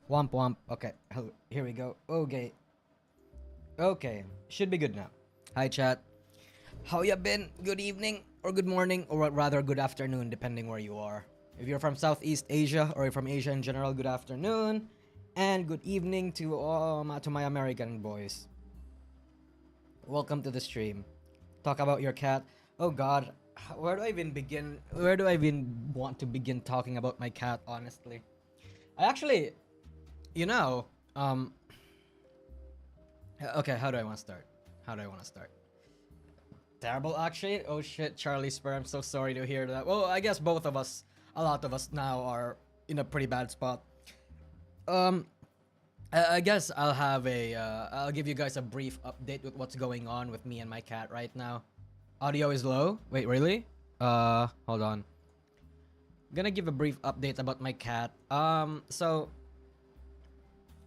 Womp womp. Okay, here we go. Okay. Okay, should be good now. Hi chat. How ya been? Good evening or good morning or rather good afternoon depending where you are. If you're from Southeast Asia or you're from Asia in general, good afternoon and good evening to my American boys. Welcome to the stream. Talk about your cat. Oh god, where do I even begin? Where do I even want to begin talking about my cat honestly? I actually, you know, okay, how do I want to start? How do I want to start? Terrible actually. Oh shit, Charlie Spur, I'm so sorry to hear that. Well, I guess both of us, a lot of us now are in a pretty bad spot. I guess I'll give you guys a brief update with what's going on with me and my cat right now. Audio is low. Wait, really? Hold on. Gonna give a brief update about my cat. So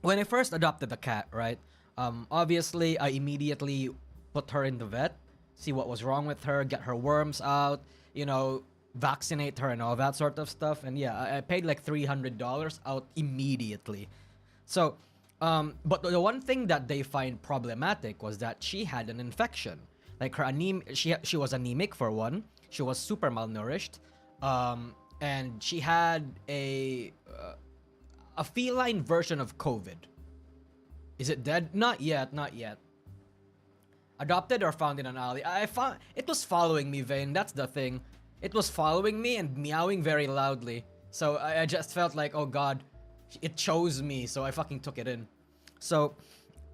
when I first adopted the cat, right? Obviously I immediately put her in the vet, see what was wrong with her, get her worms out, you know, vaccinate her and all that sort of stuff. And yeah, I paid like $300 out immediately. So, but the one thing that they find problematic was that she had an infection. Like her she was anemic for one. She was super malnourished, and she had a feline version of COVID. Is it dead? Not yet, not yet. Adopted or found in an alley? I found it was following me, Vane. That's the thing. It was following me and meowing very loudly. So I just felt like, oh god, it chose me. So I fucking took it in. So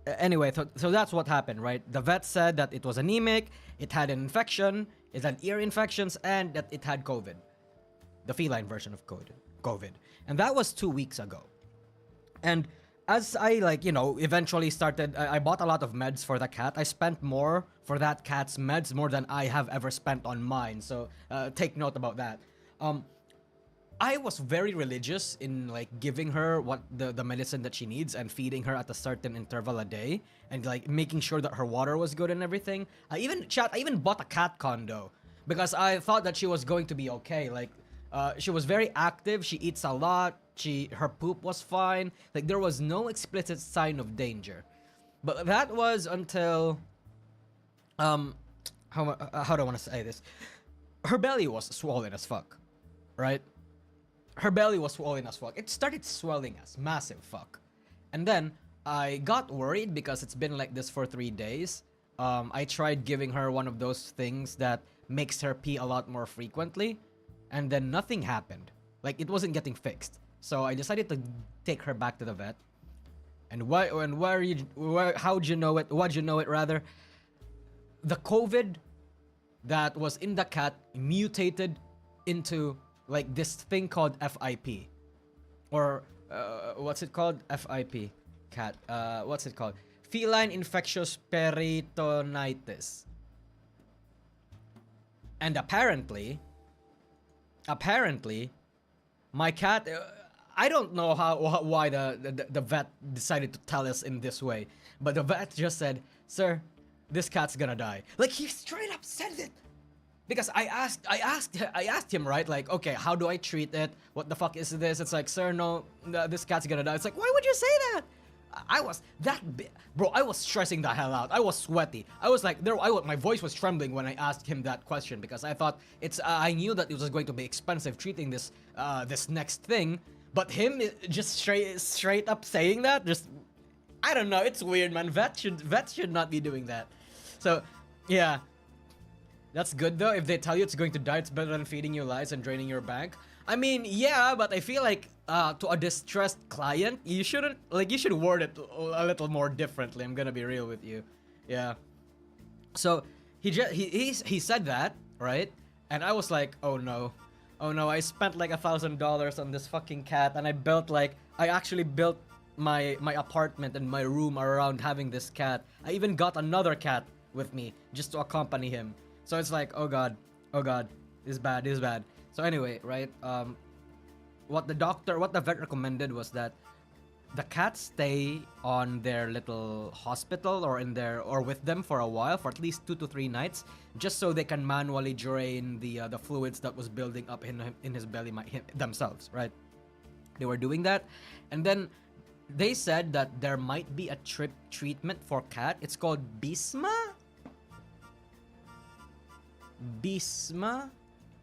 anyway, so that's what happened, right? The vet said that it was anemic, it had an infection, it had ear infections, and that it had COVID. The feline version of COVID. And that was 2 weeks ago. And as I eventually started, I bought a lot of meds for the cat. I spent more for that cat's meds more than I have ever spent on mine. So take note about that. I was very religious in like giving her what the medicine that she needs and feeding her at a certain interval a day and like making sure that her water was good and everything. I even bought a cat condo because I thought that she was going to be okay. Like she was very active. She eats a lot. Her poop was fine. Like there was no explicit sign of danger. But that was until how do I want to say this? Her belly was swollen as fuck, right? Her belly was swollen as fuck. It started swelling as massive fuck. And then I got worried because it's been like this for 3 days. I tried giving her one of those things that makes her pee a lot more frequently, and then nothing happened. Like it wasn't getting fixed. So I decided to take her back to the vet. And how'd you know it? Why'd you know it rather? The COVID that was in the cat mutated into like this thing called FIP. Or what's it called? FIP. Cat. What's it called? Feline infectious peritonitis. And apparently, my cat, I don't know why the vet decided to tell us in this way, but the vet just said, "Sir, this cat's gonna die." Like he straight up said it. Because I asked him, right? Like, okay, how do I treat it? What the fuck is this? It's like, "Sir, no, this cat's gonna die." It's like, why would you say that? Bro, I was stressing the hell out. I was sweaty. I was like, my voice was trembling when I asked him that question because I thought I knew that it was going to be expensive treating this next thing, but him just straight up saying that, just, I don't know, it's weird, man. Vets should not be doing that. So, yeah. That's good though. If they tell you it's going to die, it's better than feeding you lies and draining your bank. I mean, yeah, but I feel like to a distressed client, you should word it a little more differently. I'm gonna be real with you. Yeah. So he said that, right? And I was like, oh no, I spent like $1,000 on this fucking cat, and I actually built my apartment and my room around having this cat. I even got another cat with me just to accompany him. So it's like, oh god, this is bad. So anyway, right, what the vet recommended was that the cats stay on their little hospital or with them for a while, for at least 2 to 3 nights, just so they can manually drain the fluids that was building up in his belly themselves, right? They were doing that, and then They said that there might be a treatment for cat. It's called Bisma? Bisma?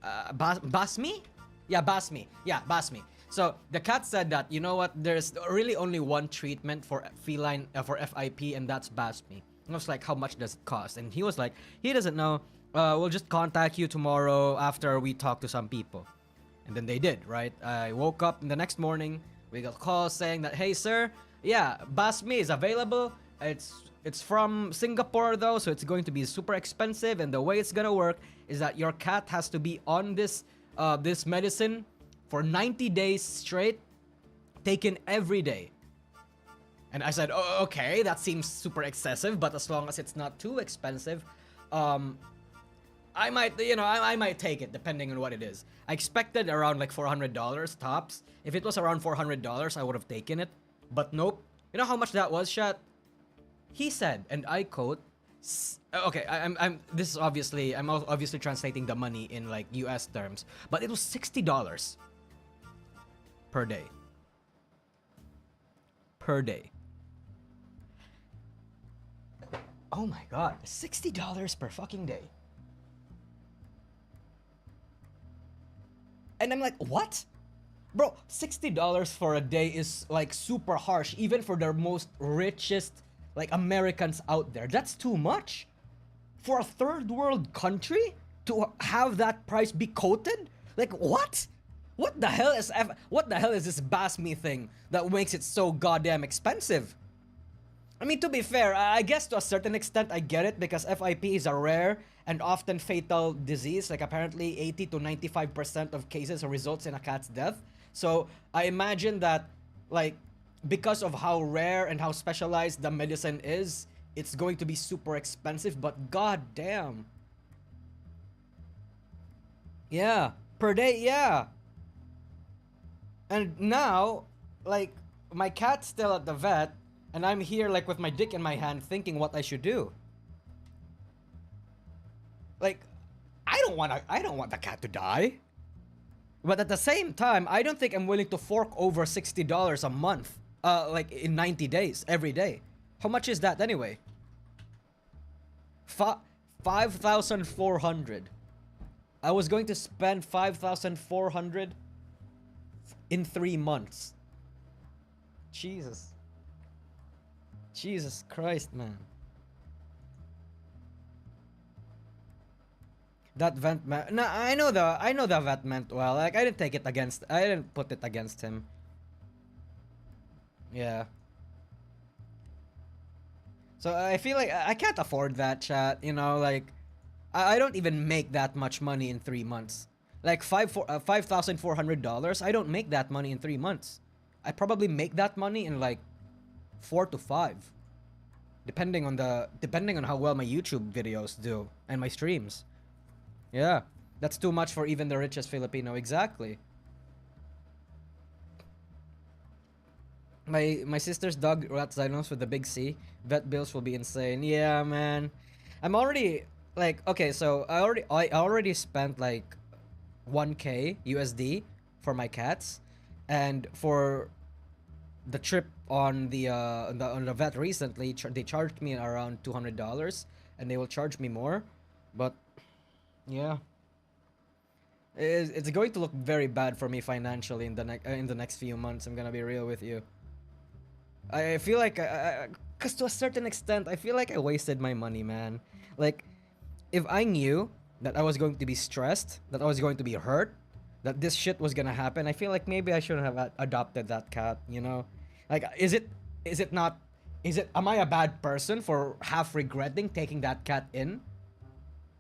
Basmi? Yeah, Basmi. Yeah, Basmi. So the cat said that, you know what, there's really only one treatment for feline, for FIP, and that's Basmi. I was like, how much does it cost? And he was like, he doesn't know. We'll just contact you tomorrow after we talk to some people. And then they did, right? I woke up the next morning. We got a call saying that, hey, sir, yeah, Basmi is available. It's from Singapore, though, so it's going to be super expensive. And the way it's gonna work is that your cat has to be on this this medicine for 90 days straight, taken every day. And I said, oh, okay, that seems super excessive, but as long as it's not too expensive, I might, you know, I might take it depending on what it is. I expected around like $400 tops. If it was around $400, I would have taken it. But nope. You know how much that was, chat? He said, and I quote, okay, this is obviously, I'm obviously translating the money in like US terms, but it was $60 per day. Per day. Oh my god, $60 per fucking day. And I'm like, what? Bro, $60 for a day is like super harsh, even for the most richest like Americans out there. That's too much. For a third world country to have that price be quoted? Like what? What the hell is this Basmi thing that makes it so goddamn expensive? I mean, to be fair, I guess to a certain extent I get it, because FIP is a rare and often fatal disease. Like apparently 80 to 95% of cases results in a cat's death. So I imagine that, like, because of how rare and how specialized the medicine is, it's going to be super expensive, but goddamn. Yeah, per day, yeah. And now, like, my cat's still at the vet, and I'm here like with my dick in my hand thinking what I should do. Like, I don't want the cat to die. But at the same time, I don't think I'm willing to fork over $60 a month. Like in 90 days, every day. How much is that anyway? 5,400. I was going to spend 5,400 in 3 months. Jesus. Jesus Christ, man. That vent man. No, I know the vet meant well. Like I didn't put it against him. Yeah. So I feel like I can't afford that, chat. You know, like I don't even make that much money in 3 months. Like $5,400. I don't make that money in 3 months. I probably make that money in like 4 to 5, depending on how well my YouTube videos do and my streams. Yeah, that's too much for even the richest Filipino. Exactly. My sister's dog Ratzinos with the big C. Vet bills will be insane. Yeah, man. I'm already like, okay, so I already spent like 1K USD for my cats, and for the trip on the vet recently, they charged me around $200, and they will charge me more, but yeah, it's going to look very bad for me financially in the next few months. I'm gonna be real with you. I feel like, cause to a certain extent, I feel like I wasted my money, man. Like, if I knew that I was going to be stressed, that I was going to be hurt, that this shit was gonna happen, I feel like maybe I shouldn't have adopted that cat, you know? Like, am I a bad person for half regretting taking that cat in?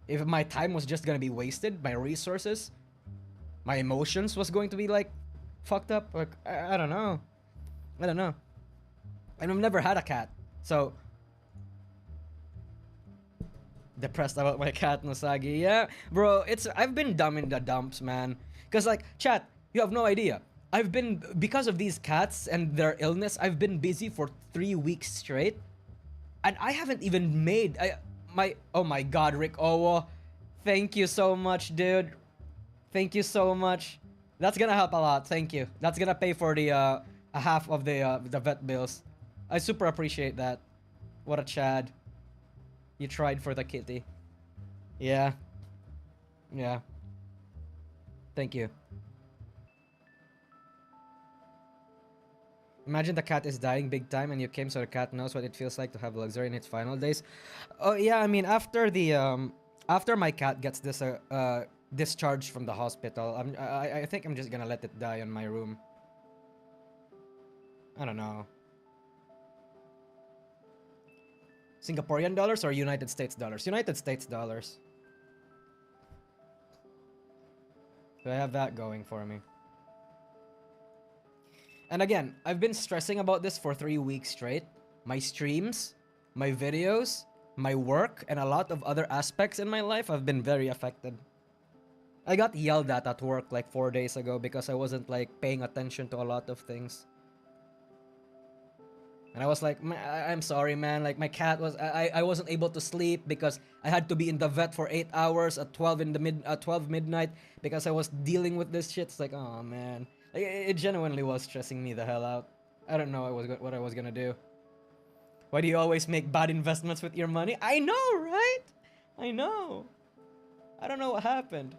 If my time was just gonna be wasted, my resources, my emotions was going to be like fucked up. Like, I don't know. I don't know. And I've never had a cat, so depressed about my cat, Nosagi. Yeah, bro, I've been dumb in the dumps, man. Cause like, chat, you have no idea. Because of these cats and their illness, I've been busy for 3 weeks straight, and I haven't even made oh my god, Rick Owo, thank you so much, dude. Thank you so much. That's gonna help a lot. Thank you. That's gonna pay for the a half of the vet bills. I super appreciate that. What a Chad. You tried for the kitty. Yeah. Yeah. Thank you. Imagine the cat is dying big time and you came so the cat knows what it feels like to have luxury in its final days. Oh yeah, I mean after my cat gets this discharged from the hospital, I think I'm just gonna let it die in my room. I don't know. Singaporean dollars or United States dollars? United States dollars. So I have that going for me. And again, I've been stressing about this for 3 weeks straight. My streams, my videos, my work, and a lot of other aspects in my life have been very affected. I got yelled at work like 4 days ago because I wasn't like paying attention to a lot of things. And I was like, I'm sorry, man. Like my cat was, I wasn't able to sleep because I had to be in the vet for 8 hours at 12 midnight because I was dealing with this shit. It's like, oh man. Like, it genuinely was stressing me the hell out. I don't know what I was gonna do. Why do you always make bad investments with your money? I know, right? I know. I don't know what happened.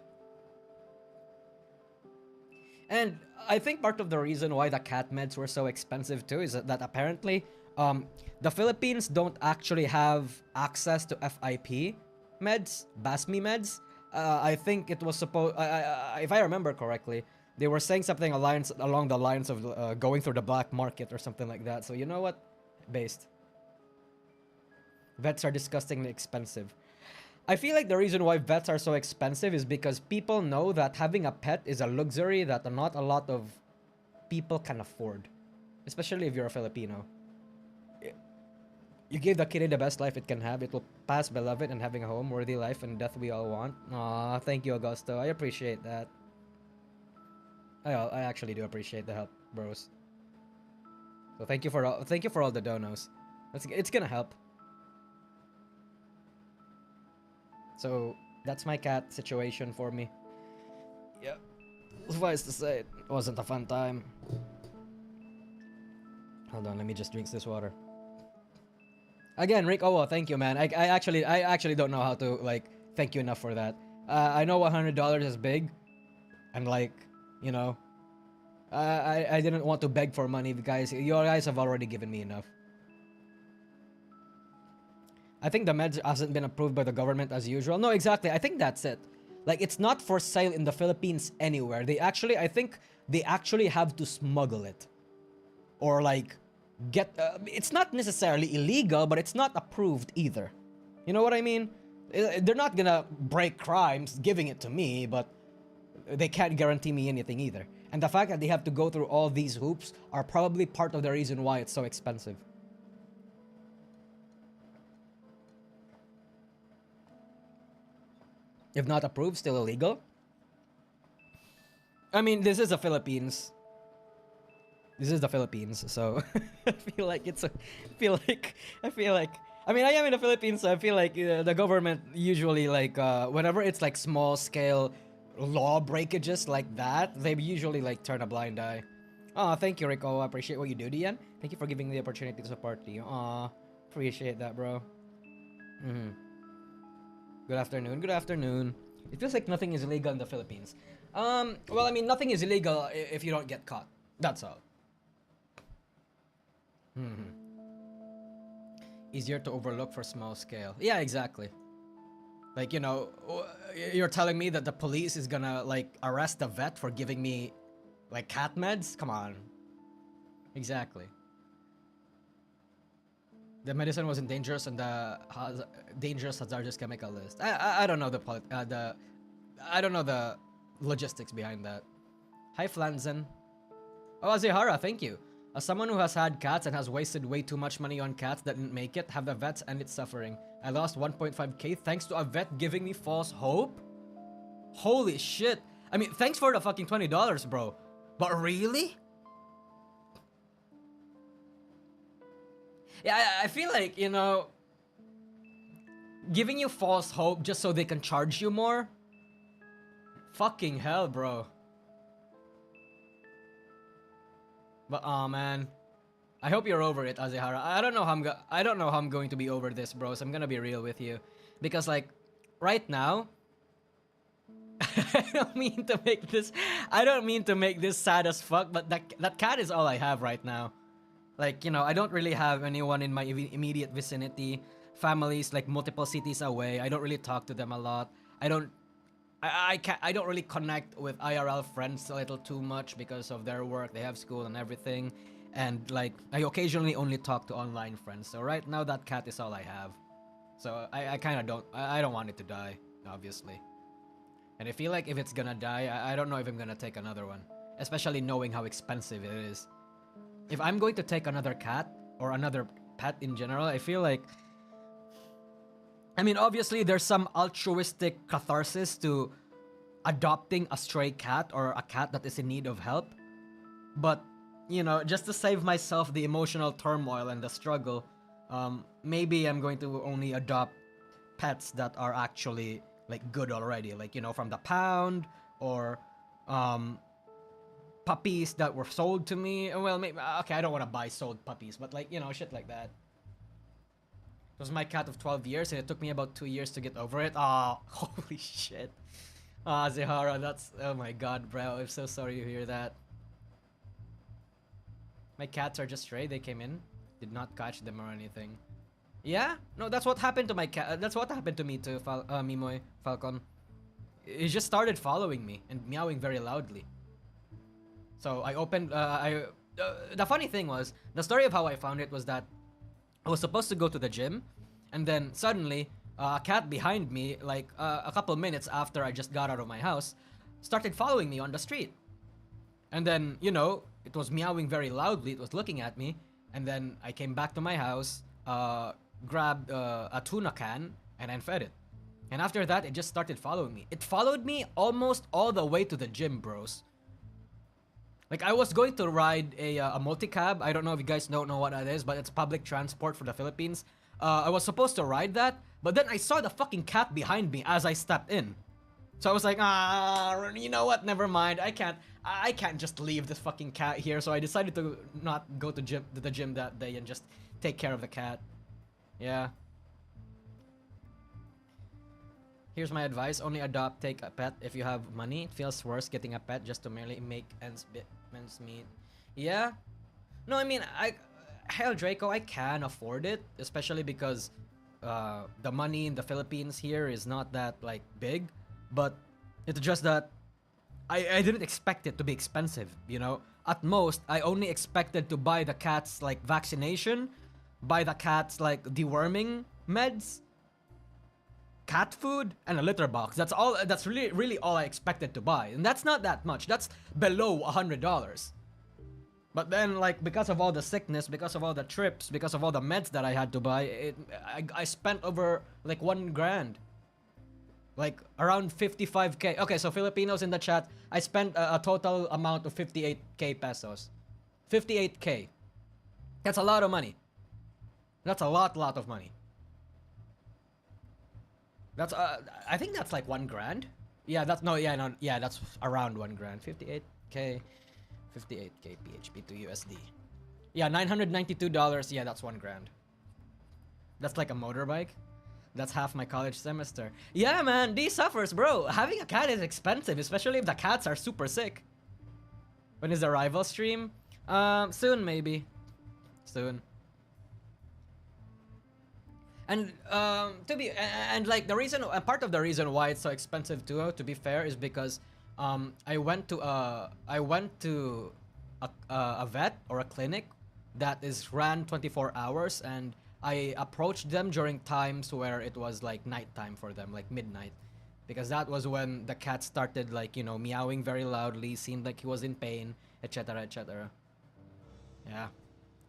And I think part of the reason why the cat meds were so expensive too is that apparently the Philippines don't actually have access to FIP meds, BASMI meds. I think it was supposed, if I remember correctly, they were saying something along the lines of going through the black market or something like that. So you know what? Based. Vets are disgustingly expensive. I feel like the reason why vets are so expensive is because people know that having a pet is a luxury that not a lot of people can afford. Especially if you're a Filipino. You give the kitty the best life it can have. It will pass beloved and having a home, worthy life, and death we all want. Aw, thank you, Augusto. I appreciate that. I actually do appreciate the help, bros. So thank you for all the donos. It's gonna help. So that's my cat situation for me. Yeah, suffice to say, it wasn't a fun time. Hold on, let me just drink this water. Again, Rick Owo, thank you, man. I actually don't know how to like thank you enough for that. I know $100 is big, and like, you know, I didn't want to beg for money, guys. You guys have already given me enough. I think the meds hasn't been approved by the government as usual. No, exactly. I think that's it. Like, it's not for sale in the Philippines anywhere. I think they actually have to smuggle it. Or like, it's not necessarily illegal, but it's not approved either. You know what I mean? They're not gonna break crimes giving it to me, but they can't guarantee me anything either. And the fact that they have to go through all these hoops are probably part of the reason why it's so expensive. If not approved, still illegal? I mean, this is the Philippines. This is the Philippines, so I feel like I mean, I am in the Philippines, so I feel like the government usually like whenever it's like small scale law breakages like that, they usually like turn a blind eye. Oh, thank you, Rico. I appreciate what you do, Dian. Thank you for giving me the opportunity to support you. Aw, appreciate that, bro. Good afternoon. Good afternoon. It feels like nothing is illegal in the Philippines. Well, I mean, nothing is illegal if you don't get caught. That's all. Easier to overlook for small scale. Yeah, exactly. Like, you know, you're telling me that the police is gonna, like, arrest the vet for giving me, like, cat meds? Come on. Exactly. The medicine wasn't dangerous and the dangerous hazardous chemical list. I don't know I don't know the logistics behind that. Hi, Flanzen. Oh, Azihara, thank you. As someone who has had cats and has wasted way too much money on cats that didn't make it, have the vets end its suffering. I lost 1.5k thanks to a vet giving me false hope? Holy shit. I mean, thanks for the fucking $20, bro. But really? Yeah, I feel like, you know, giving you false hope just so they can charge you more? Fucking hell, bro. But oh man, I hope you're over it, Azehara. I don't know how I don't know how I'm going to be over this, bros. I'm gonna be real with you, because like right now, I don't mean to make this. I don't mean to make this sad as fuck, but that cat is all I have right now. Like, you know, I don't really have anyone in my immediate vicinity. Families like multiple cities away. I don't really talk to them a lot. I don't really connect with IRL friends a little too much because of their work. They have school and everything. And like I occasionally only talk to online friends. So right now that cat is all I have. So I kind of I don't want it to die, obviously. And I feel like if it's gonna die, I don't know if I'm gonna take another one. Especially knowing how expensive it is. If I'm going to take another cat or another pet in general, I feel like, I mean, obviously there's some altruistic catharsis to adopting a stray cat or a cat that is in need of help. But, you know, just to save myself the emotional turmoil and the struggle, maybe I'm going to only adopt pets that are actually like good already. Like, you know, from the pound, or puppies that were sold to me. Well, maybe, okay, I don't want to buy sold puppies, but like, you know, shit like that. It was my cat of 12 years, and it took me about 2 years to get over it. Ah, oh, holy shit. Ah, Zihara, that's... Oh my god, bro. I'm so sorry to hear that. My cats are just stray. They came in. Did not catch them or anything. Yeah? No, that's what happened to my cat. That's what happened to me too, Mimoy, Falcon. It just started following me and meowing very loudly. So I opened... the funny thing was, the story of how I found it was that I was supposed to go to the gym, and then suddenly a cat behind me, like a couple minutes after I just got out of my house, started following me on the street. And then, you know, it was meowing very loudly. It was looking at me. And then I came back to my house, grabbed a tuna can, and then fed it. And after that, it just started following me. It followed me almost all the way to the gym, bros. Like, I was going to ride a multi-cab. I don't know if you guys don't know what that is, but it's public transport for the Philippines. I was supposed to ride that, but then I saw the fucking cat behind me as I stepped in. So I was like, you know what? Never mind. I can't just leave this fucking cat here. So I decided to not go to the gym that day and just take care of the cat. Yeah. Here's my advice: only take a pet if you have money. It feels worse getting a pet just to merely make ends meet. Yeah. No, I mean, hell, Draco, I can afford it, especially because the money in the Philippines here is not that like big. But it's just that I didn't expect it to be expensive, you know? At most, I only expected to buy the cat's like vaccination, buy the cat's like deworming meds, cat food, and a litter box. That's all. That's really all I expected to buy. And that's not that much. That's below $100. But then, like, because of all the sickness, because of all the trips, because of all the meds that I had to buy, I spent over like $1 grand. Like around 55k. Okay, so Filipinos in the chat, I spent a total amount of 58k pesos. 58k. That's a lot of money. That's a lot of money. That's I think that's like $1 grand. Yeah, that's that's around $1 grand. 58k PHP to USD. Yeah, $992. Yeah, that's $1 grand. That's like a motorbike. That's half my college semester. Yeah, man, D suffers, bro. Having a cat is expensive, especially if the cats are super sick. When is the rival stream? Soon, maybe. Soon. And like the reason, part of the reason why it's so expensive too, to be fair, is because I went to a vet or a clinic that is ran 24 hours, and I approached them during times where it was like nighttime for them, like midnight, because that was when the cat started like, you know, meowing very loudly, seemed like he was in pain, etc., etc. Yeah,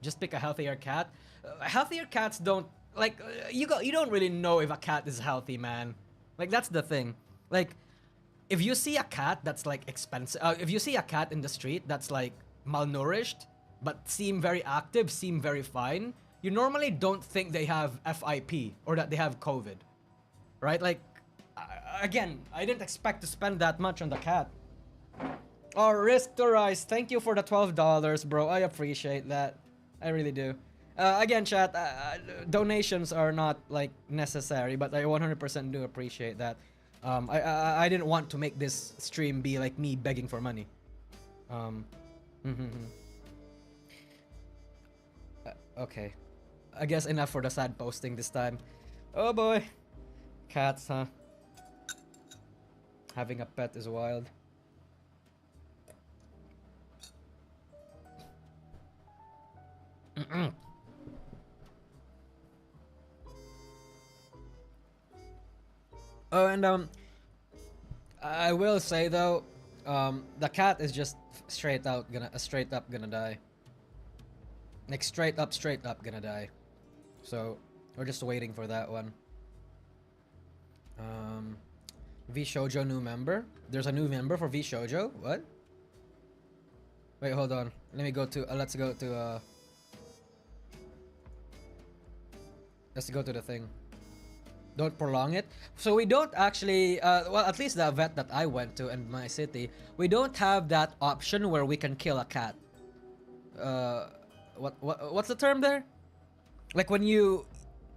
just pick a healthier cat. Healthier cats don't like you don't really know if a cat is healthy, man. Like, that's the thing. Like, if you see a cat that's like expensive, if you see a cat in the street that's like malnourished but seem very active, seem very fine, you normally don't think they have FIP or that they have COVID, right? Like, again, I didn't expect to spend that much on the cat. Oh, Risk to Rise, thank you for the $12, bro. I appreciate that. I really do. Again, chat, donations are not like necessary, but I 100% do appreciate that. I didn't want to make this stream be like me begging for money. Okay. I guess enough for the sad posting this time. Oh boy. Cats, huh? Having a pet is wild. Oh, and I will say though, the cat is just straight up gonna die. Like straight up gonna die. So we're just waiting for that one. V Shoujo new member. There's a new member for V Shoujo. What? Wait, hold on. Let me go to. Let's go to. Let's go to the thing. Don't prolong it. So we don't actually. Well, at least the vet that I went to in my city, we don't have that option where we can kill a cat. What's the term there? Like when you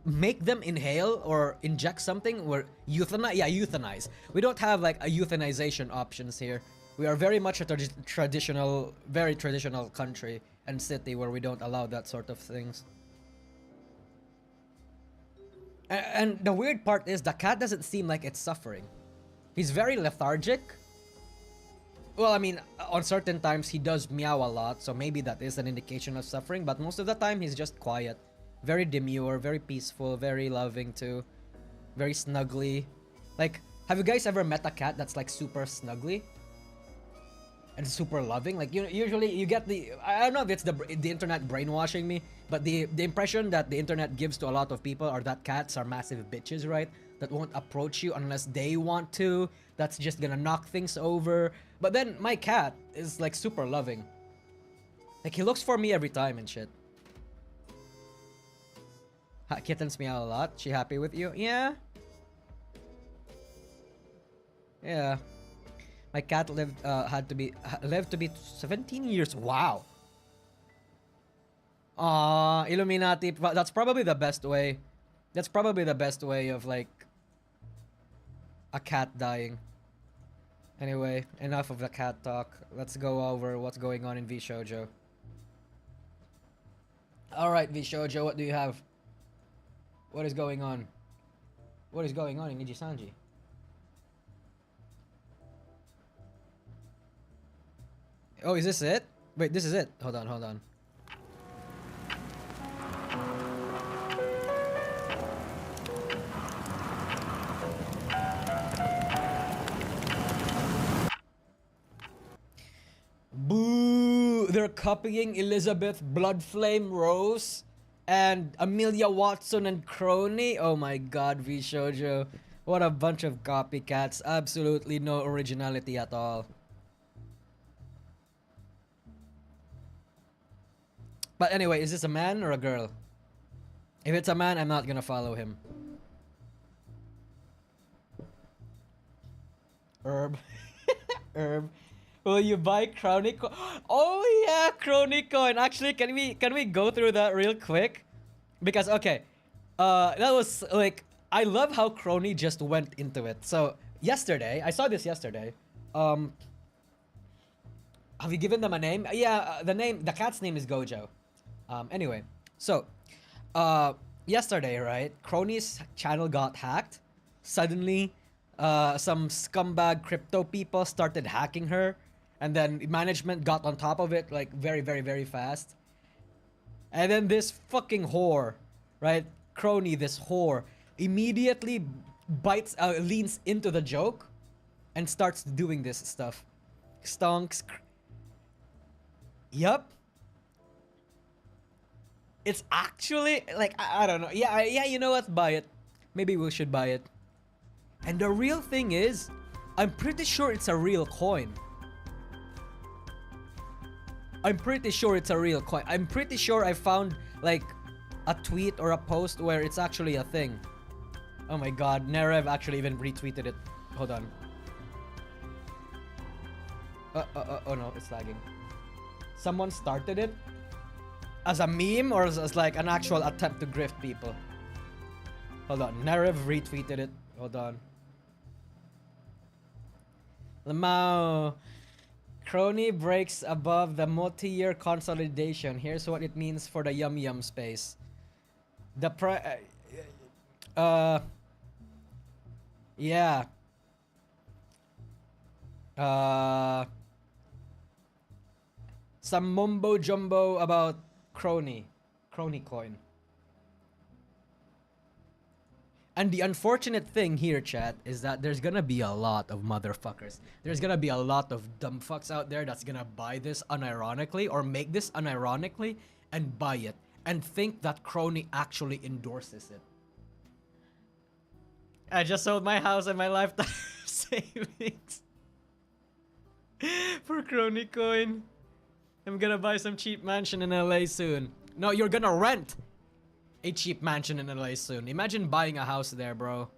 make them inhale or inject something, or euthanize. Yeah, euthanize. We don't have like a euthanization options here. We are very much a traditional, very traditional country and city where we don't allow that sort of things. And the weird part is the cat doesn't seem like it's suffering. He's very lethargic. Well, I mean, on certain times he does meow a lot, so maybe that is an indication of suffering, but most of the time he's just quiet. Very demure, very peaceful, very loving too. Very snuggly. Like, have you guys ever met a cat that's like super snuggly? And super loving? Like, usually you get the... I don't know if it's the internet brainwashing me, but the impression that the internet gives to a lot of people are that cats are massive bitches, right? That won't approach you unless they want to. That's just gonna knock things over. But then my cat is like super loving. Like, he looks for me every time and shit. Kittens meow a lot. She happy with you? Yeah. Yeah. My cat lived to be 17 years. Wow. Illuminati. That's probably the best way. That's probably the best way of like a cat dying. Anyway, enough of the cat talk. Let's go over what's going on in V Shoujo. All right, V Shoujo, what do you have? What is going on? What is going on in Nijisanji? Oh, is this it? Wait, this is it. Hold on, hold on. Boo! They're copying Elizabeth Bloodflame Rose and Amelia Watson and Crony. Oh my god, V Shoujo. What a bunch of copycats. Absolutely no originality at all. But anyway, is this a man or a girl? If it's a man, I'm not gonna follow him. Herb. Herb. Will you buy Crony coin? Oh yeah, Crony coin. Actually, can we go through that real quick? Because okay, that was like, I love how Crony just went into it. So yesterday, I saw this yesterday. Have you given them a name? Yeah, the cat's name is Gojo. Anyway, so yesterday, right? Crony's channel got hacked. Suddenly, some scumbag crypto people started hacking her. And then management got on top of it like very, very, very fast. And then this fucking whore, right? Crony, this whore, immediately leans into the joke and starts doing this stuff. Stonks. Yup. It's actually like, I don't know. Yeah, you know what? Buy it. Maybe we should buy it. And the real thing is, I'm pretty sure it's a real coin. I'm pretty sure it's a real coin. I'm pretty sure I found like a tweet or a post where it's actually a thing. Oh my god, Nerev actually even retweeted it. Hold on. Oh no, it's lagging. Someone started it as a meme or as like an actual attempt to grift people. Hold on, Nerev retweeted it. Hold on. Lamau. Crony breaks above the multi-year consolidation. Here's what it means for the Yum Yum space. The yeah. Some mumbo jumbo about Crony coin. And the unfortunate thing here, chat, is that there's gonna be a lot of motherfuckers. There's gonna be a lot of dumb fucks out there that's gonna buy this unironically or make this unironically and buy it and think that Crony actually endorses it. I just sold my house and my lifetime savings for Crony coin. I'm gonna buy some cheap mansion in LA soon. No, you're gonna rent a cheap mansion in LA soon. Imagine buying a house there, bro.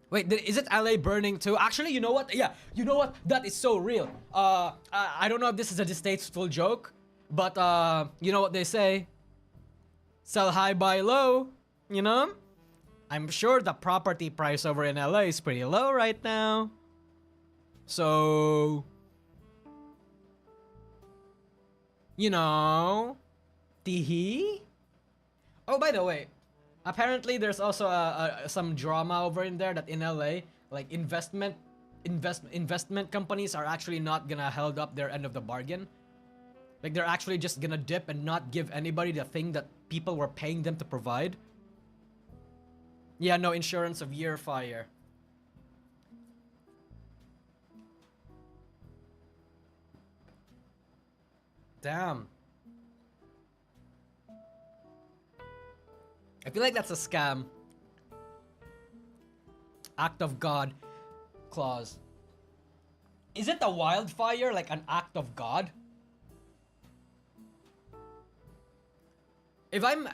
Wait, is it LA burning too? Actually, you know what? Yeah, you know what? That is so real. I don't know if this is a distasteful joke, but you know what they say? Sell high, buy low, you know? I'm sure the property price over in LA is pretty low right now. So, you know, teehee? Oh, by the way, apparently there's also some drama over in there that in LA, like investment companies are actually not gonna held up their end of the bargain. Like they're actually just gonna dip and not give anybody the thing that people were paying them to provide. Yeah, no insurance of year fire. Damn. I feel like that's a scam. Act of God clause. Is it a wildfire like an act of God? If I'm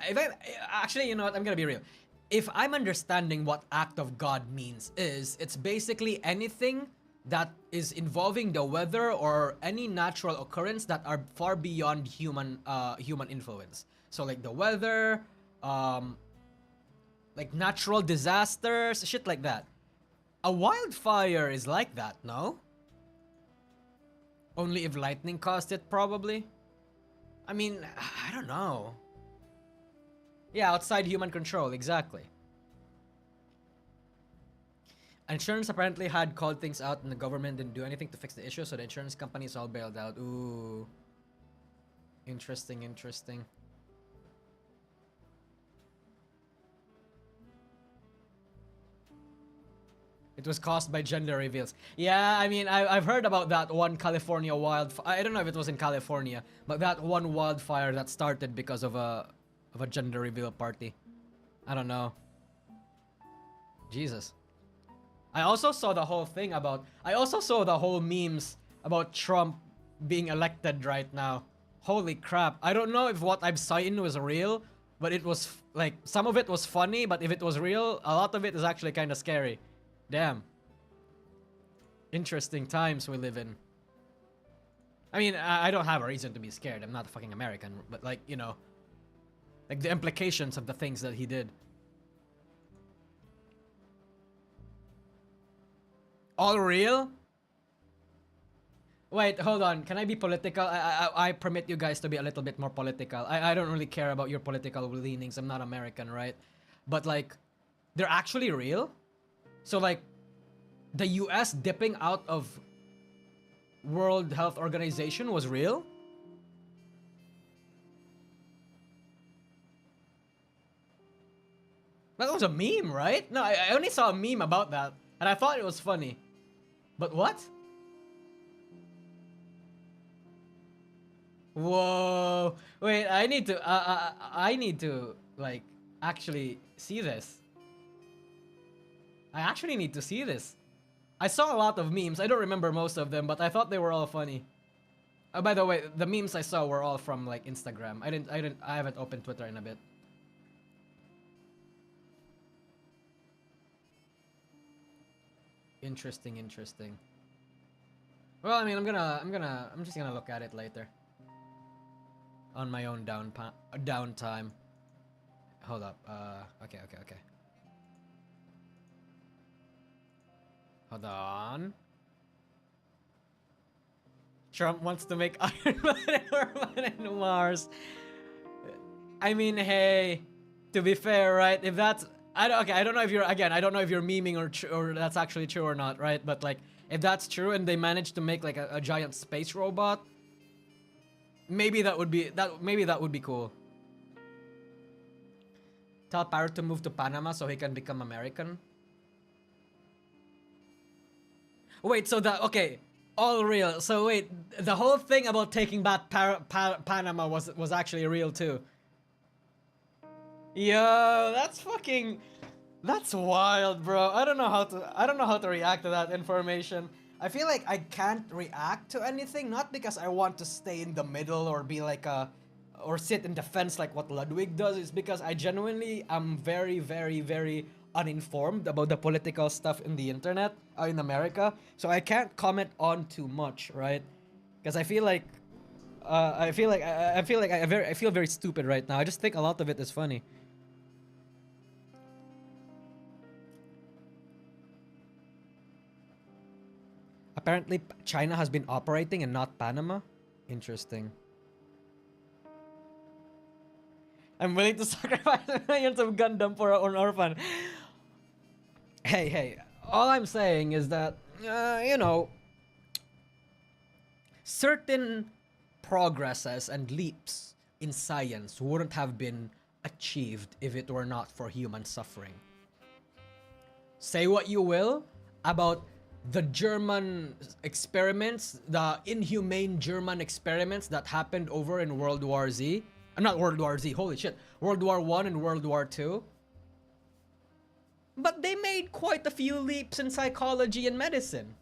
actually, you know what, I'm gonna be real. If I'm understanding what act of God means it's basically anything that is involving the weather or any natural occurrence that are far beyond human influence. So like the weather, like natural disasters, shit like that. A wildfire is like that, no? Only if lightning caused it, probably. I mean, I don't know. Yeah, outside human control, exactly. Insurance apparently had called things out and the government didn't do anything to fix the issue, so the insurance companies all bailed out. Ooh. Interesting, interesting. It was caused by gender reveals. Yeah, I mean, I've heard about that one California wildfire. I don't know if it was in California, but that one wildfire that started because of a gender reveal party. I don't know. Jesus. I also saw the whole thing about... I also saw the whole memes about Trump being elected right now. Holy crap. I don't know if what I've seen was real, but it was... like, some of it was funny, but if it was real, a lot of it is actually kind of scary. Damn. Interesting times we live in. I mean, I don't have a reason to be scared. I'm not a fucking American, but like, you know... like the implications of the things that he did. All real? Wait, hold on. Can I be political? I permit you guys to be a little bit more political. I don't really care about your political leanings. I'm not American, right? But like, they're actually real? So like, the US dipping out of World Health Organization was real? That was a meme, right? No, I only saw a meme about that, and I thought it was funny. But what? Whoa! Wait, I need to like actually see this. I actually need to see this. I saw a lot of memes. I don't remember most of them, but I thought they were all funny. By the way, the memes I saw were all from like Instagram. I haven't opened Twitter in a bit. Interesting, interesting. Well, I mean, I'm just gonna look at it later. On my own downtime. Hold up. Okay. Hold on. Trump wants to make Iron Man and Mars. I mean, hey, to be fair, right? If that's I don't know if you're I don't know if you're memeing or that's actually true or not, right? But like, if that's true and they managed to make like a giant space robot, maybe that would be cool. Tell Parrot to move to Panama so he can become American. Wait, so okay, all real. So wait, the whole thing about taking back Panama was actually real too. Yo, that's wild, bro. I don't know how to react to that information. I feel like I can't react to anything, not because I want to stay in the middle or be like or sit in defense like what Ludwig does. It's because I genuinely am very, very, very uninformed about the political stuff in the internet in America, so I can't comment on too much, right? Because I feel very stupid right now. I just think a lot of it is funny. Apparently, China has been operating and not Panama. Interesting. I'm willing to sacrifice millions of Gundam for an orphan. Hey, all I'm saying is that, you know, certain progresses and leaps in science wouldn't have been achieved if it were not for human suffering. Say what you will about the German experiments, the inhumane German experiments that happened over in World War Z. Not World War Z, holy shit. World War I and World War II. But they made quite a few leaps in psychology and medicine.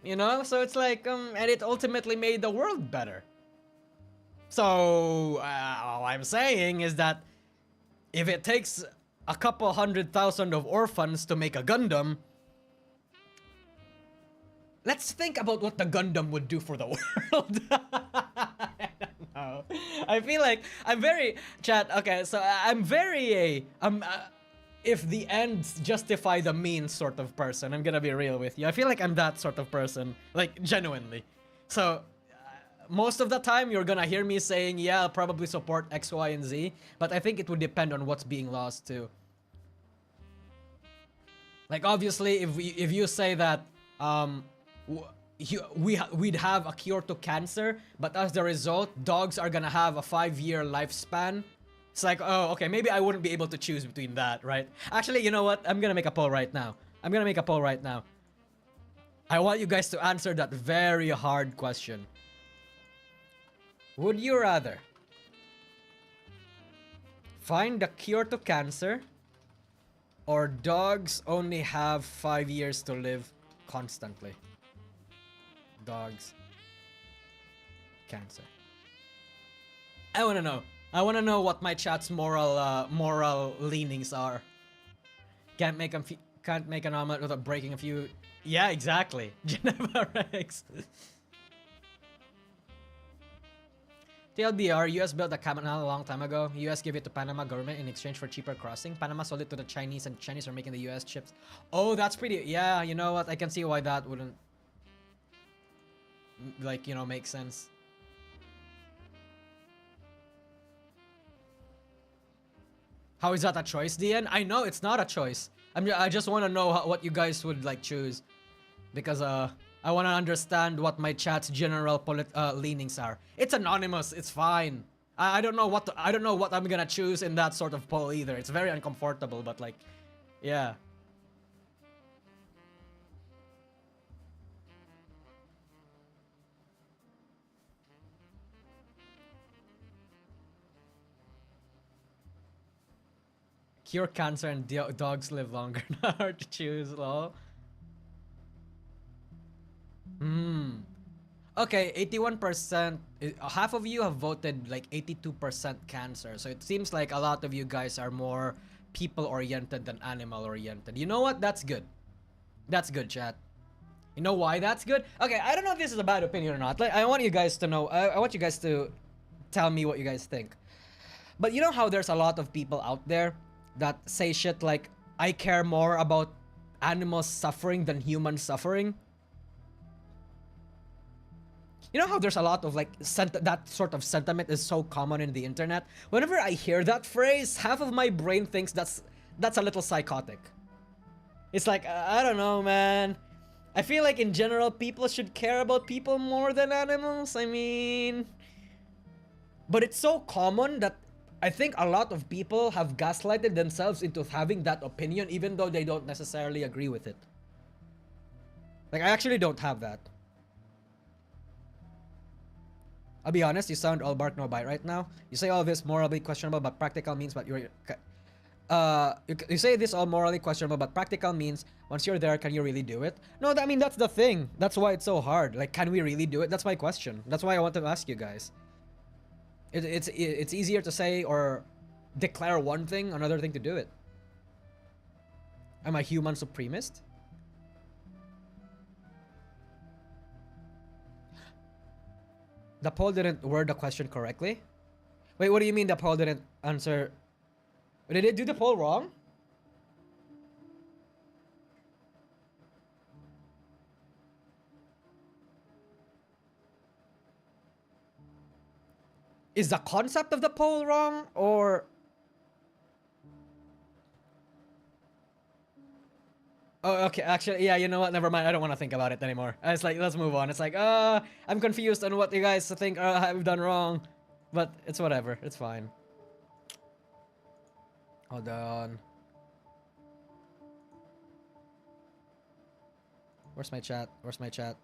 You know? So it's like, and it ultimately made the world better. So, all I'm saying is that if it takes a couple 100,000 of orphans to make a Gundam, let's think about what the Gundam would do for the world. I don't know. I feel like I'm very... Chat, okay, so I'm very... if the ends justify the means sort of person, I'm gonna be real with you. I feel like I'm that sort of person. Like, genuinely. So, most of the time, you're gonna hear me saying, yeah, I'll probably support X, Y, and Z. But I think it would depend on what's being lost, too. Like, obviously, if you say that... we'd have a cure to cancer, but as the result, dogs are gonna have a 5-year lifespan. It's like, oh, okay, maybe I wouldn't be able to choose between that, right? Actually, you know what? I'm gonna make a poll right now. I want you guys to answer that very hard question. Would you rather find a cure to cancer or dogs only have 5 years to live constantly? Dogs. Cancer. I wanna know. I wanna know what my chat's moral leanings are. Can't make an omelet without breaking a few. Yeah, exactly. Geneva Rex. TLDR, US built a canal a long time ago. US gave it to Panama government in exchange for cheaper crossing. Panama sold it to the Chinese and Chinese are making the US chips. Oh, that's pretty... Yeah, you know what? I can see why that wouldn't... like, you know, make sense. How is that a choice, DN? I know it's not a choice. I just want to know what you guys would like choose, because I want to understand what my chat's general leanings are. It's anonymous. It's fine. I don't know what I'm gonna choose in that sort of poll either. It's very uncomfortable, but like, yeah. Cure cancer and dogs live longer. Not hard to choose, lol. Okay, 81%. Half of you have voted like 82% cancer. So it seems like a lot of you guys are more people-oriented than animal-oriented. You know what? That's good. That's good, chat. You know why that's good? Okay, I don't know if this is a bad opinion or not. Like, I want you guys to know. I want you guys to tell me what you guys think. But you know how there's a lot of people out there that say shit like, I care more about animals suffering than humans suffering? You know how there's a lot of like that sort of sentiment is so common in the internet? Whenever I hear that phrase, half of my brain thinks that's a little psychotic. It's like, I don't know, man. I feel like in general, people should care about people more than animals. I mean... But it's so common that I think a lot of people have gaslighted themselves into having that opinion even though they don't necessarily agree with it. Like, I actually don't have that. I'll be honest, you sound all bark no bite right now. You say all this morally questionable but practical means, but you're... you say this all morally questionable but practical means, once you're there, can you really do it? No, I mean, that's the thing. That's why it's so hard. Like, can we really do it? That's my question. That's why I want to ask you guys. It's easier to say or declare one thing, another thing to do it. Am I human supremacist? The poll didn't word the question correctly. Wait, what do you mean the poll didn't answer? Did it do the poll wrong? Is the concept of the poll wrong, or... Oh, okay, actually, yeah, you know what, never mind, I don't want to think about it anymore. It's like, let's move on. It's like, I'm confused on what you guys think I've done wrong. But it's whatever, it's fine. Hold on. Where's my chat? Where's my chat?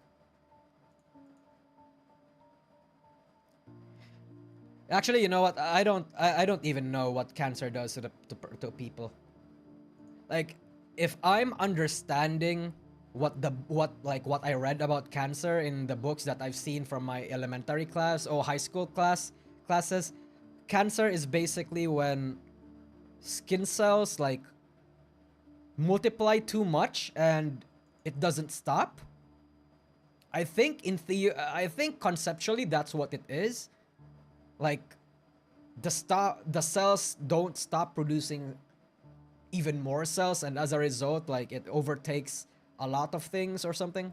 Actually, you know what? I don't even know what cancer does to people. Like, if I'm understanding what I read about cancer in the books that I've seen from my elementary class or high school classes, cancer is basically when skin cells like multiply too much and it doesn't stop. I think conceptually that's what it is. Like, the cells don't stop producing even more cells, and as a result, like, it overtakes a lot of things or something.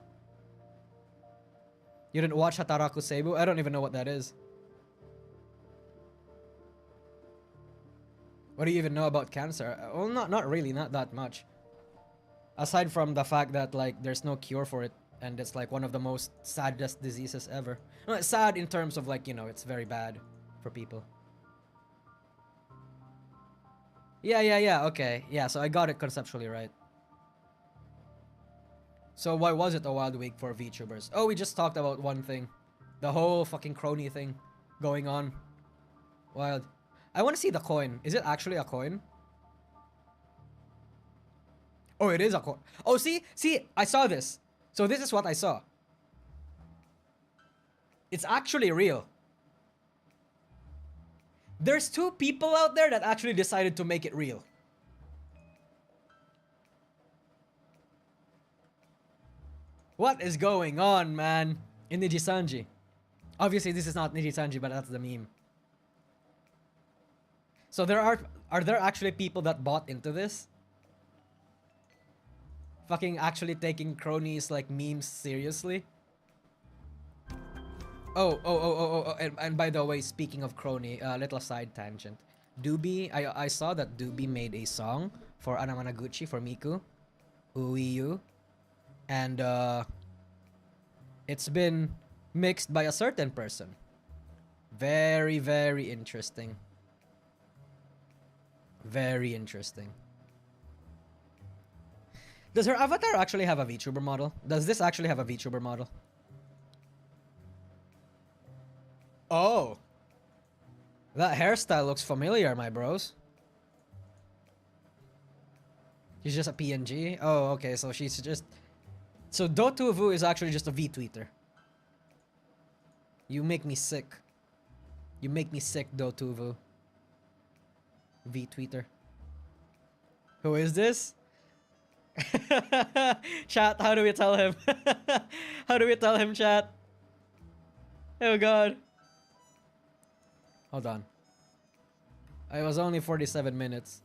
You didn't watch Hataraku Seibu? I don't even know what that is. What do you even know about cancer? Well, not really, not that much. Aside from the fact that, like, there's no cure for it, and it's like one of the most saddest diseases ever. No, it's sad in terms of, like, you know, it's very bad for people. Yeah, okay. Yeah, so I got it conceptually right. So why was it a wild week for VTubers? Oh, we just talked about one thing. The whole fucking crony thing going on. Wild. I want to see the coin. Is it actually a coin? Oh, it is a coin. Oh, see, I saw this. So this is what I saw. It's actually real. There's two people out there that actually decided to make it real. What is going on, man? In Nijisanji. Obviously, this is not Nijisanji, but that's the meme. So are there actually people that bought into this? Fucking actually taking cronies like memes seriously? Oh, and by the way, speaking of crony, little side tangent. Doobie, I saw that Doobie made a song for Anamanaguchi, for Miku, Uiyu, and it's been mixed by a certain person. Very, very interesting. Very interesting. Does her avatar actually have a VTuber model? Does this actually have a VTuber model? Oh. That hairstyle looks familiar, my bros. She's just a PNG? Oh, okay, so she's just... So Dottovu is actually just a V-tweeter. You make me sick. You make me sick, Dottovu. V-tweeter. Who is this? Chat, how do we tell him? How do we tell him, chat? Oh god. Hold on. It was only 47 minutes.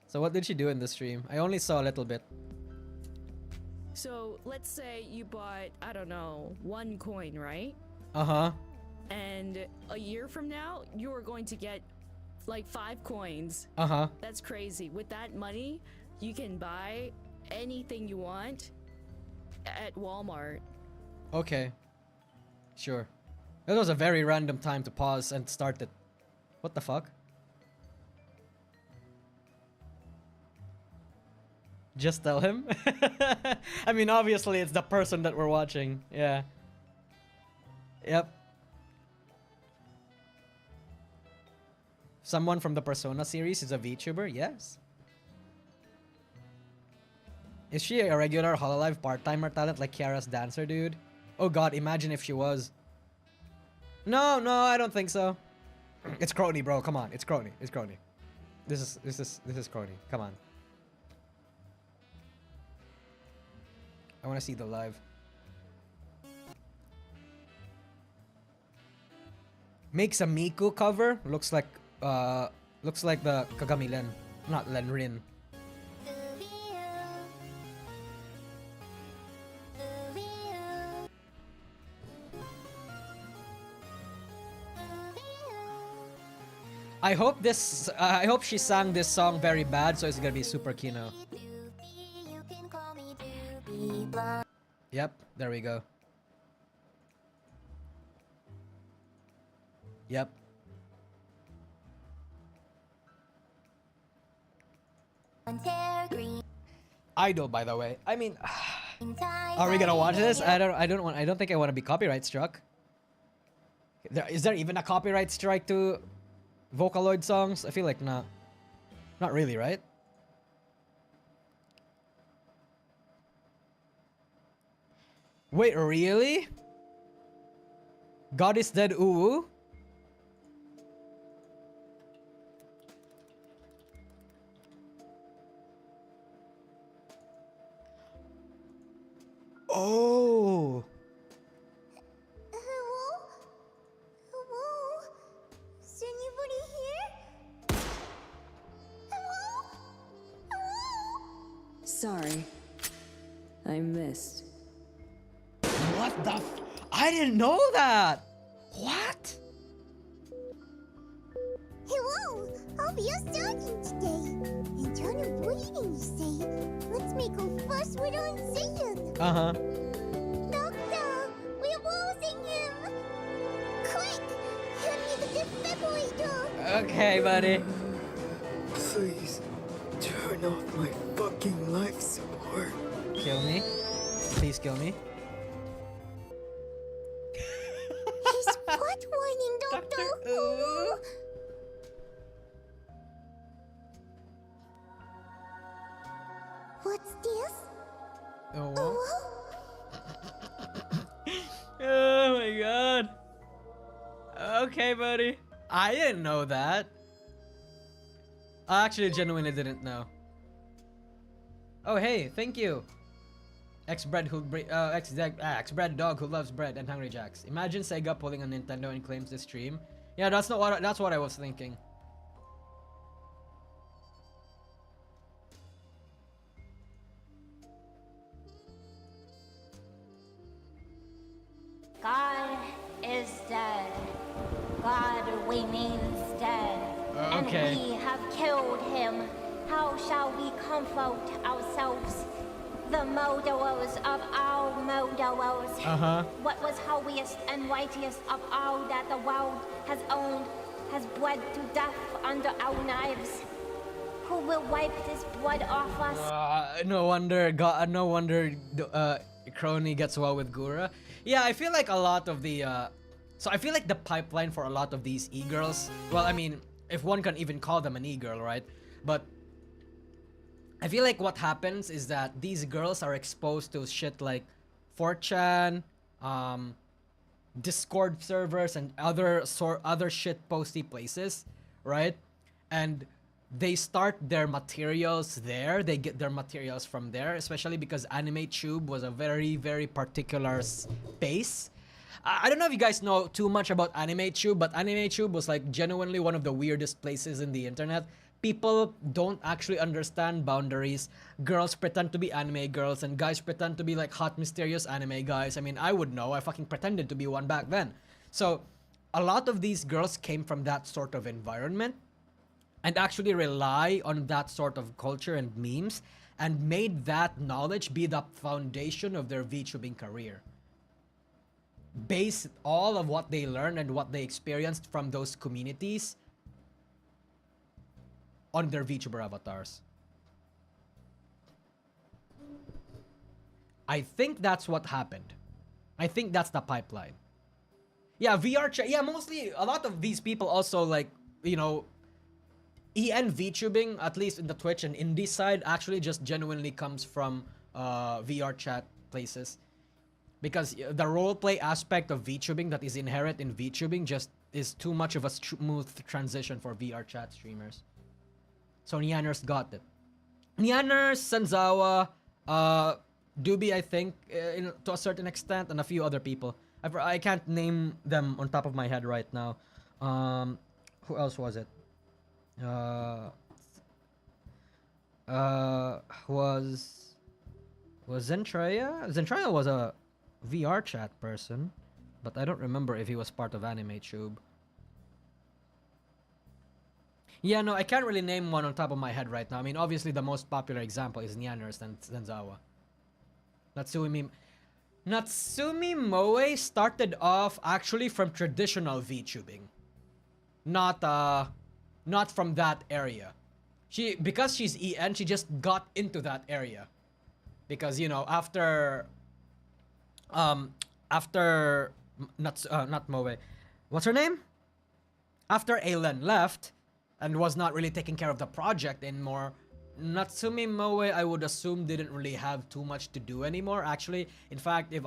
So what did she do in the stream? I only saw a little bit. So let's say you bought, I don't know, 1 coin, right? Uh-huh. And a year from now, you are going to get like 5 coins. Uh-huh. That's crazy. With that money, you can buy anything you want at Walmart. Okay. Sure. That was a very random time to pause and start it. What the fuck? Just tell him? I mean, obviously, it's the person that we're watching. Yeah. Yep. Someone from the Persona series is a VTuber? Yes. Is she a regular Hololive part-timer talent like Kiara's dancer, dude? Oh god, imagine if she was. No, I don't think so. It's Crony, bro. Come on, it's Crony. It's Crony. This is Crony. Come on. I want to see the live. Makes a Miku cover. Looks like the Kagami Len, not Lenrin. I hope she sang this song very bad, so it's gonna be super Kino. Yep, there we go. Yep. Idol, by the way. I mean, are we gonna watch this? I don't think I want to be copyright struck. Is there even a copyright strike to Vocaloid songs? I feel like not. Not really, right? Wait, really? God is dead, ooh. Oh. Hello? Is anybody here? Hello? Sorry. I missed. What the I didn't know that! What? Hello! I'll be your surgeon today. And John avoiding you say, let's make a fuss with our incision. Uh-huh. Doctor, we're losing him. Quick, hand me the defibrillator. Okay, buddy. Please, turn off my fucking life support. Kill me. Please kill me. He's what warning, Doctor? Ooh. What's this? Oh. Oh my god. Okay, buddy. I didn't know that. I actually genuinely didn't know. Oh hey, thank you. X-Bread X-Bread Dog who loves bread and Hungry Jacks. Imagine Sega pulling a Nintendo and claims the stream. Yeah, that's what I was thinking. God is dead. God remains dead. Okay. And we have killed him. How shall we comfort ourselves? The murderers of our murderers. Uh-huh. What was holiest and righteous of all that the world has owned has bled to death under our knives. Who will wipe this blood off us? No wonder Crony gets well with Gura. Yeah, I feel like a lot of the so I feel like the pipeline for a lot of these e-girls, well, I mean, if one can even call them an e-girl, right? But I feel like what happens is that these girls are exposed to shit like 4chan, Discord servers, and other shit posty places, right? And they start their materials there. They get their materials from there, especially because AnimeTube was a very, very particular space. I don't know if you guys know too much about AnimeTube, but AnimeTube was like genuinely one of the weirdest places in the internet. People don't actually understand boundaries. Girls pretend to be anime girls, and guys pretend to be like hot, mysterious anime guys. I mean, I would know. I fucking pretended to be one back then. So, a lot of these girls came from that sort of environment and actually rely on that sort of culture and memes and made that knowledge be the foundation of their VTubing career. Base all of what they learned and what they experienced from those communities on their VTuber avatars. I think that's what happened. I think that's the pipeline. Yeah, VR chat. Yeah, mostly a lot of these people also like, you know, EN VTubing, at least in the Twitch and indie side, actually just genuinely comes from VR chat places. Because the roleplay aspect of VTubing that is inherent in VTubing just is too much of a smooth transition for VR chat streamers. So Nyanners got it. Nyanners, Senzawa, Doobie, I think, to a certain extent, and a few other people. I can't name them on top of my head right now. Who else was it? Was Zentraya? Zentraya was a VR chat person, but I don't remember if he was part of AnimeTube. Yeah, no, I can't really name one on top of my head right now. I mean, obviously the most popular example is Nyanners and Zenzawa. Natsumi Moe started off actually from traditional VTubing. Not from that area. Because she's EN, she just got into that area. Because, you know, after not Moe. What's her name? After Ailen left and was not really taking care of the project anymore, Natsumi Moe, I would assume, didn't really have too much to do anymore. Actually, in fact, if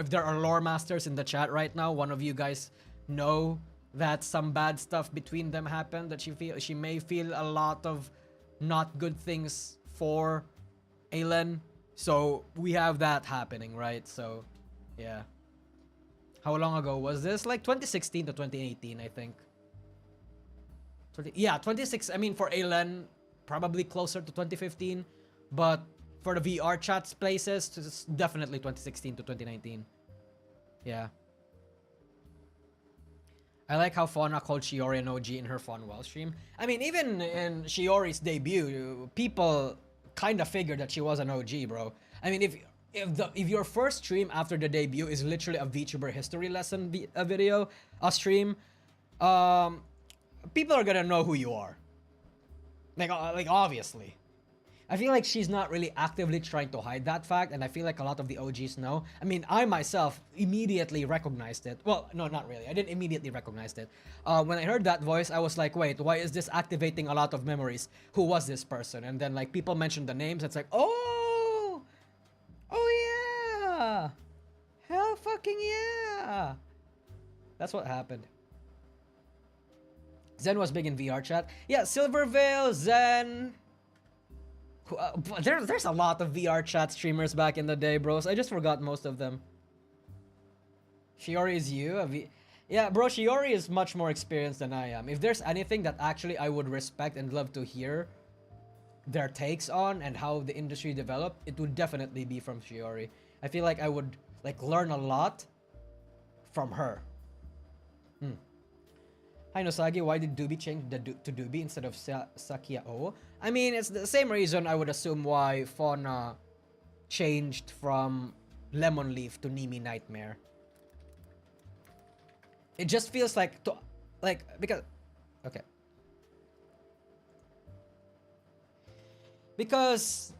there are lore masters in the chat right now, one of you guys know that some bad stuff between them happened, that she may feel a lot of not good things for Ailen. So we have that happening, right? So, yeah. How long ago was this? Like 2016 to 2018, I think. 26. I mean, for Ailen, probably closer to 2015, but for the VR chats places, it's definitely 2016 to 2019. Yeah. I like how Fauna called Shiori an OG in her Funwell stream. I mean, even in Shiori's debut, people kind of figured that she was an OG, bro. I mean, if your first stream after the debut is literally a VTuber history lesson a stream, people are gonna know who you are. Like obviously. I feel like she's not really actively trying to hide that fact, and I feel like a lot of the OGs know. I mean, I myself immediately recognized it. Well, no, not really. I didn't immediately recognize it. When I heard that voice, I was like, wait, why is this activating a lot of memories? Who was this person? And then like people mentioned the names. It's like, oh yeah, hell fucking yeah. That's what happened. Zen was big in VR chat. Yeah, Silvervale, Zen. There's a lot of VR chat streamers back in the day, bros. I just forgot most of them. Shiori is you? Yeah, bro, Shiori is much more experienced than I am. If there's anything that actually I would respect and love to hear their takes on and how the industry developed, it would definitely be from Shiori. I feel like I would like learn a lot from her. Hi Nosagi, why did Doobie change to Doobie instead of Sakiao? I mean, it's the same reason I would assume why Fauna changed from Lemon Leaf to Nimi Nightmare. It just feels like because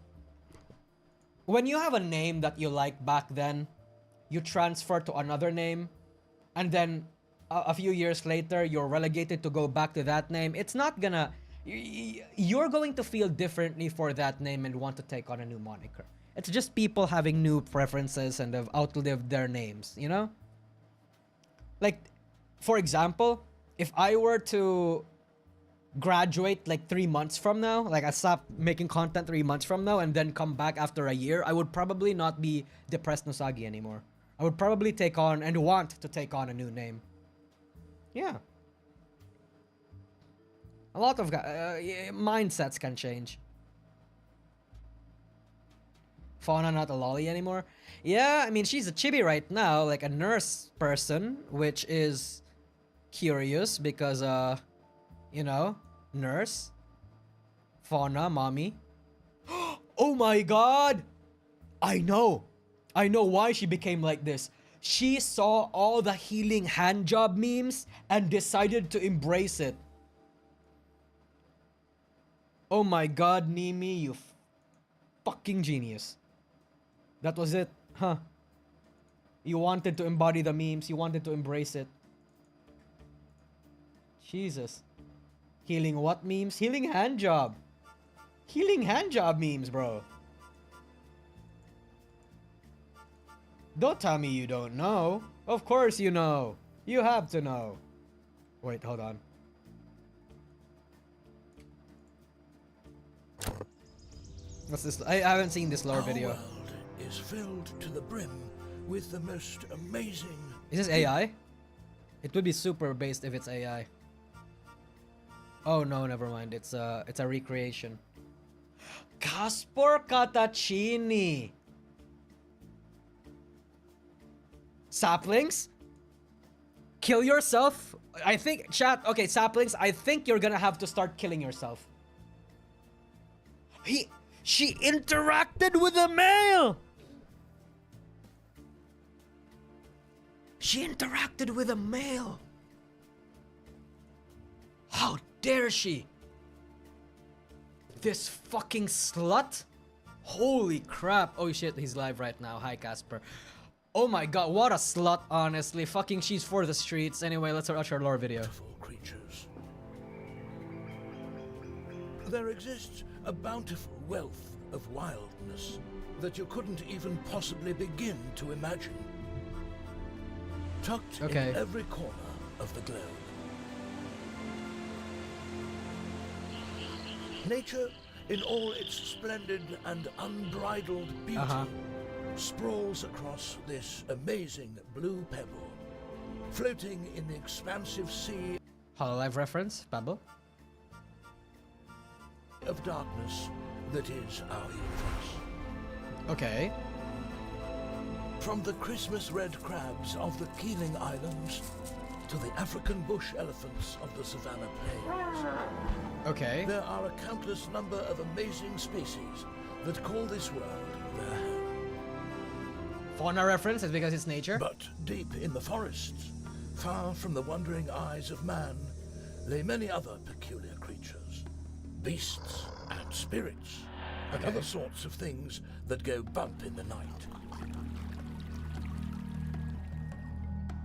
when you have a name that you like back then, you transfer to another name, and then a few years later you're relegated to go back to that name. It's not gonna, you're going to feel differently for that name and want to take on a new moniker. It's just people having new preferences and have outlived their names, you know? Like, for example, if I were to graduate like 3 months from now, like I stop making content 3 months from now and then come back after a year, I would probably not be depressed Nosagi anymore. I would probably take on and want to take on a new name. Yeah. A lot of mindsets can change. Fauna not a lolly anymore. Yeah, I mean, she's a chibi right now, like a nurse person, which is curious because, you know, nurse. Fauna, mommy. Oh my god! I know why she became like this. She saw all the healing hand job memes and decided to embrace it. Oh my god, Nimi, you fucking genius. That was it, huh? You wanted to embody the memes, you wanted to embrace it. Jesus. Healing what memes? Healing hand job. Healing hand job memes, bro. Don't tell me you don't know. Of course you know. You have to know. Wait, hold on. What's this? I haven't seen this lore video. Our world is filled to the brim with the most amazing... Is this AI? It would be super based if it's AI. Oh no, never mind. It's a recreation. Caspar Catacini. Saplings? Kill yourself? I think, chat, okay, saplings, I think you're gonna have to start killing yourself. She interacted with a male! She interacted with a male! How dare she? This fucking slut? Holy crap. Oh shit, he's live right now. Hi, Casper. Oh my god, what a slut, honestly. Fucking she's for the streets. Anyway, let's watch our lore video. Creatures. There exists a bountiful wealth of wildness that you couldn't even possibly begin to imagine. Tucked in every corner of the globe. Nature, in all its splendid and unbridled beauty, sprawls across this amazing blue pebble, floating in the expansive sea Hololive reference, Pebble. of darkness that is our universe. Okay. From the Christmas red crabs of the Keeling Islands to the African bush elephants of the Savannah Plains. Okay. There are a countless number of amazing species that call this world their home. Fauna reference is because it's nature. But deep in the forests, far from the wandering eyes of man, lay many other peculiar creatures. Beasts and spirits, and other sorts of things that go bump in the night.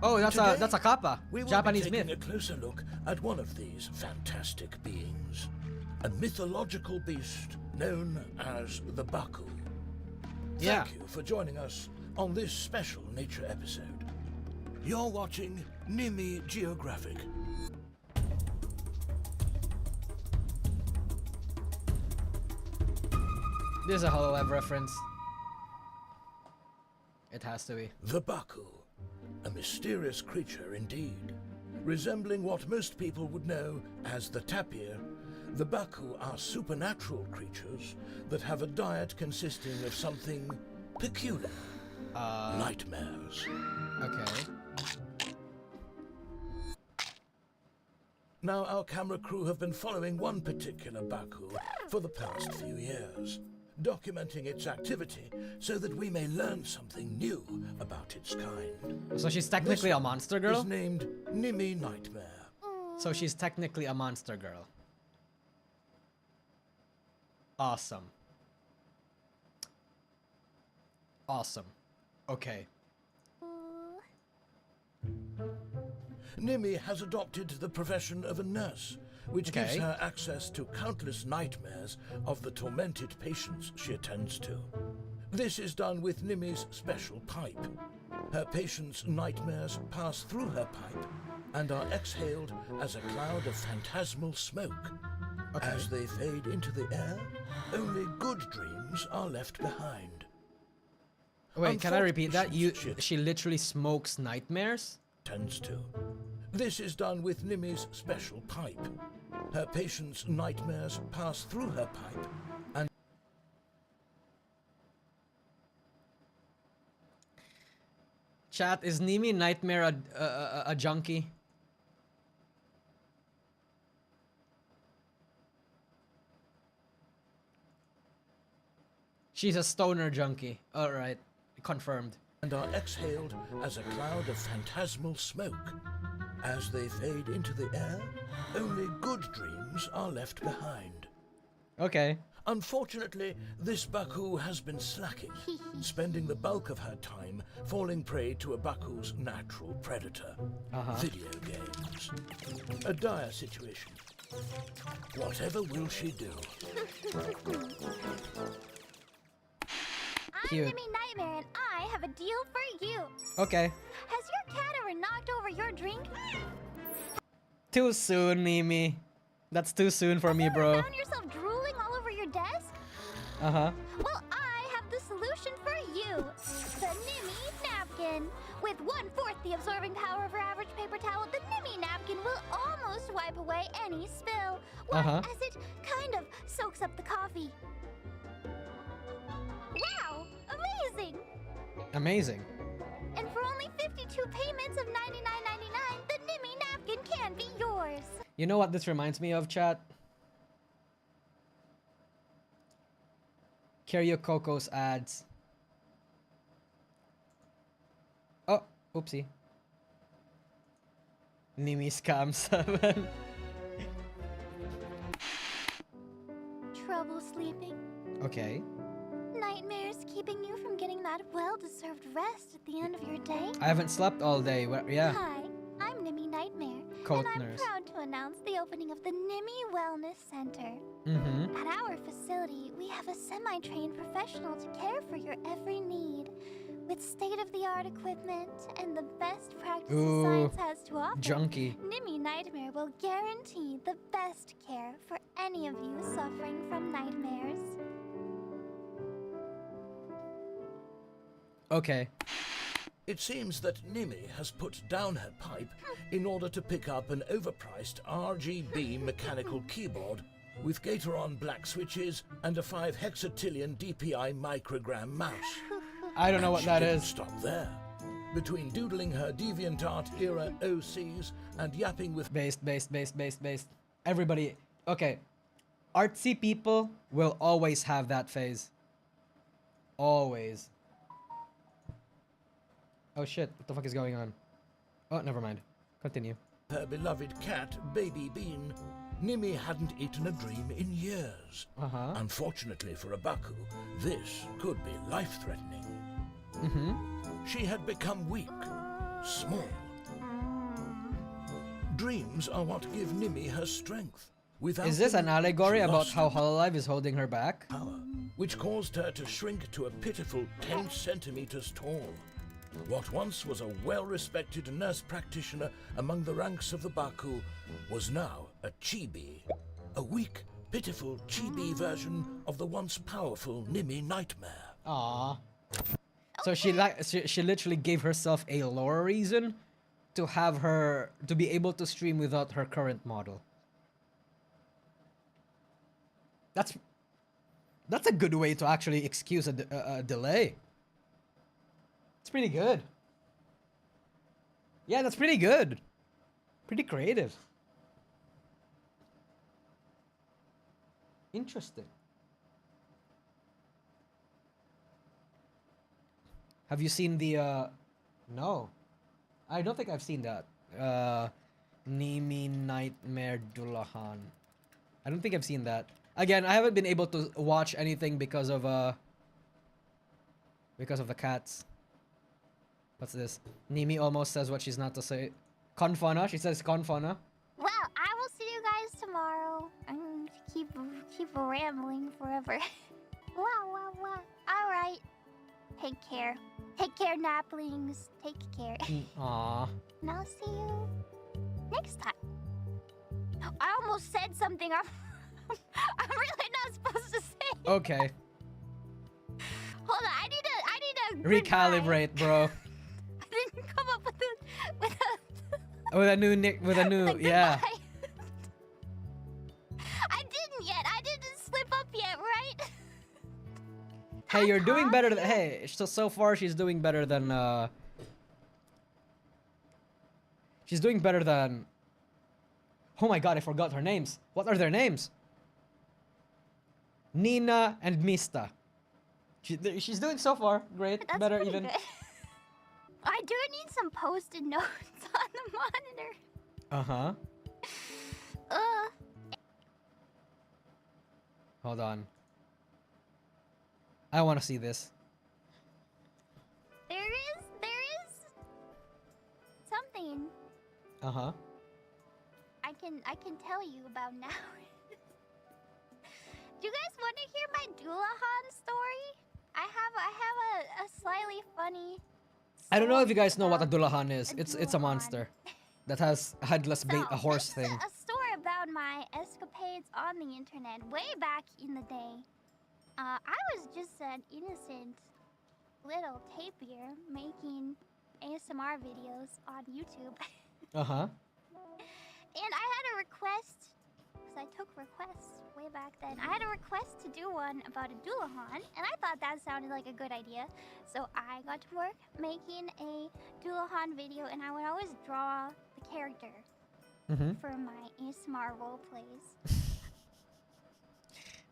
Oh, that's a kappa. We will Japanese be taking myth. a closer look at one of these fantastic beings, a mythological beast known as the Baku. Thank you for joining us on this special nature episode. You're watching Nimi Geographic. This is a Hololive reference. It has to be. The Baku, a mysterious creature indeed. Resembling what most people would know as the tapir, the Baku are supernatural creatures that have a diet consisting of something peculiar. Nightmares. Okay. Now, our camera crew have been following one particular Baku for the past few years, documenting its activity so that we may learn something new about its kind. So she's technically a monster girl? Is named Nimi Nightmare. So she's technically a monster girl. Awesome. Awesome. Okay. Nimi has adopted the profession of a nurse, which gives her access to countless nightmares of the tormented patients she attends to. This is done with Nimi's special pipe. Her patients' nightmares pass through her pipe, and are exhaled as a cloud of phantasmal smoke. Okay. As they fade into the air, only good dreams are left behind. Wait, can I repeat that? Unfortunate She literally smokes nightmares? Tends to. This is done with Nimi's special pipe. Her patient's nightmares pass through her pipe and Chat, is Nimi Nightmare a junkie? She's a stoner junkie. Alright, confirmed. are exhaled as a cloud of phantasmal smoke. As they fade into the air, only good dreams are left behind. Okay. Unfortunately, this Baku has been slacking, spending the bulk of her time falling prey to a Baku's natural predator, video games. A dire situation. Whatever will she do? I'm Cute. Nimi Nightmare, and I have a deal for you. Okay. Has your cat ever knocked over your drink? Too soon, Nimi. That's too soon for me, bro. Found yourself drooling all over your desk? Uh-huh. Well, I have the solution for you. The Nimi Napkin. With 1/4 the absorbing power of your average paper towel, the Nimi Napkin will almost wipe away any spill. Why, as it kind of soaks up the coffee. Wow! Amazing! Amazing. And for only 52 payments of $99.99, the Nimi Napkin can be yours. You know what this reminds me of, chat? Carrier Coco's ads. Oh, oopsie. Nimi Scam 7. Trouble sleeping? Okay. Nightmares keeping you from getting that well-deserved rest at the end of your day? I haven't slept all day. Yeah. Hi, I'm Nimi Nightmare, Coat and I'm nurse. proud to announce the opening of the Nimi Wellness Center. Mm-hmm. At our facility, we have a semi-trained professional to care for your every need. With state-of-the-art equipment and the best practices Ooh, science has to offer, junkie. Nimi Nightmare will guarantee the best care for any of you suffering from nightmares. Okay. It seems that Nimi has put down her pipe in order to pick up an overpriced RGB mechanical keyboard with Gatoron black switches and a 5 hexatillion DPI microgram mouse. I don't know what She that didn't is. Stop there. Between doodling her DeviantArt era OCs and yapping with Based. Everybody. Okay. Artsy people will always have that phase. Always. Oh shit, what the fuck is going on? Oh, never mind. Continue. her beloved cat, Baby Bean, Nimi hadn't eaten a dream in years. Unfortunately for Abaku, this could be life-threatening. She had become weak, small. Dreams are what give Nimi her strength. Without Is this them, an allegory she about lost how Hololive is holding her back? power, which caused her to shrink to a pitiful 10 centimeters tall. What once was a well-respected nurse practitioner among the ranks of the Baku was now a chibi, a weak, pitiful chibi version of the once powerful Nimi Nightmare. Aww. So she literally gave herself a lore reason to have her to be able to stream without her current model. That's a good way to actually excuse a delay. It's pretty good. Yeah, that's pretty good. Pretty creative. Interesting. Have you seen the no. I don't think I've seen that. Nimi Nightmare Dullahan. I don't think I've seen that. Again, I haven't been able to watch anything because of the cats. What's this? Nimi almost says what she's not to say. Confana. She says confana. Well, I will see you guys tomorrow. I'm going to keep rambling forever. Wow. All right. Take care. Take care, naplings. Take care. Aww. And I'll see you Next time. I almost said something I'm really not supposed to say. Okay. Hold on, I need a Recalibrate, bro. I didn't come up with With a new yeah. goodbye. I didn't yet. I didn't slip up yet, right? Hey, you're doing better than hey, so far she's doing better than she's doing better than oh my god, I forgot her names. What are their names? Nina and Mista. She's doing so far great, That's better pretty even. good. I do need some post-it notes on the monitor. Uh-huh. Uh, Hold on. I want to see this. there is something Uh-huh. I can tell you about now. Do you guys want to hear my Dulahan story? I have a slightly funny. I don't know if you guys know what a story Dulahan is. about It's a Dulahan. monster that has headless So, a horse this thing. is a story about my escapades on the internet way back in the day. I was just an innocent little tapir making ASMR videos on YouTube. Uh-huh. And I had a request, because I took requests way back then. I had a request to do one about a Dulahan, and I thought that sounded like a good idea. So I got to work making a Dulahan video, and I would always draw the character for my ASMR roleplays.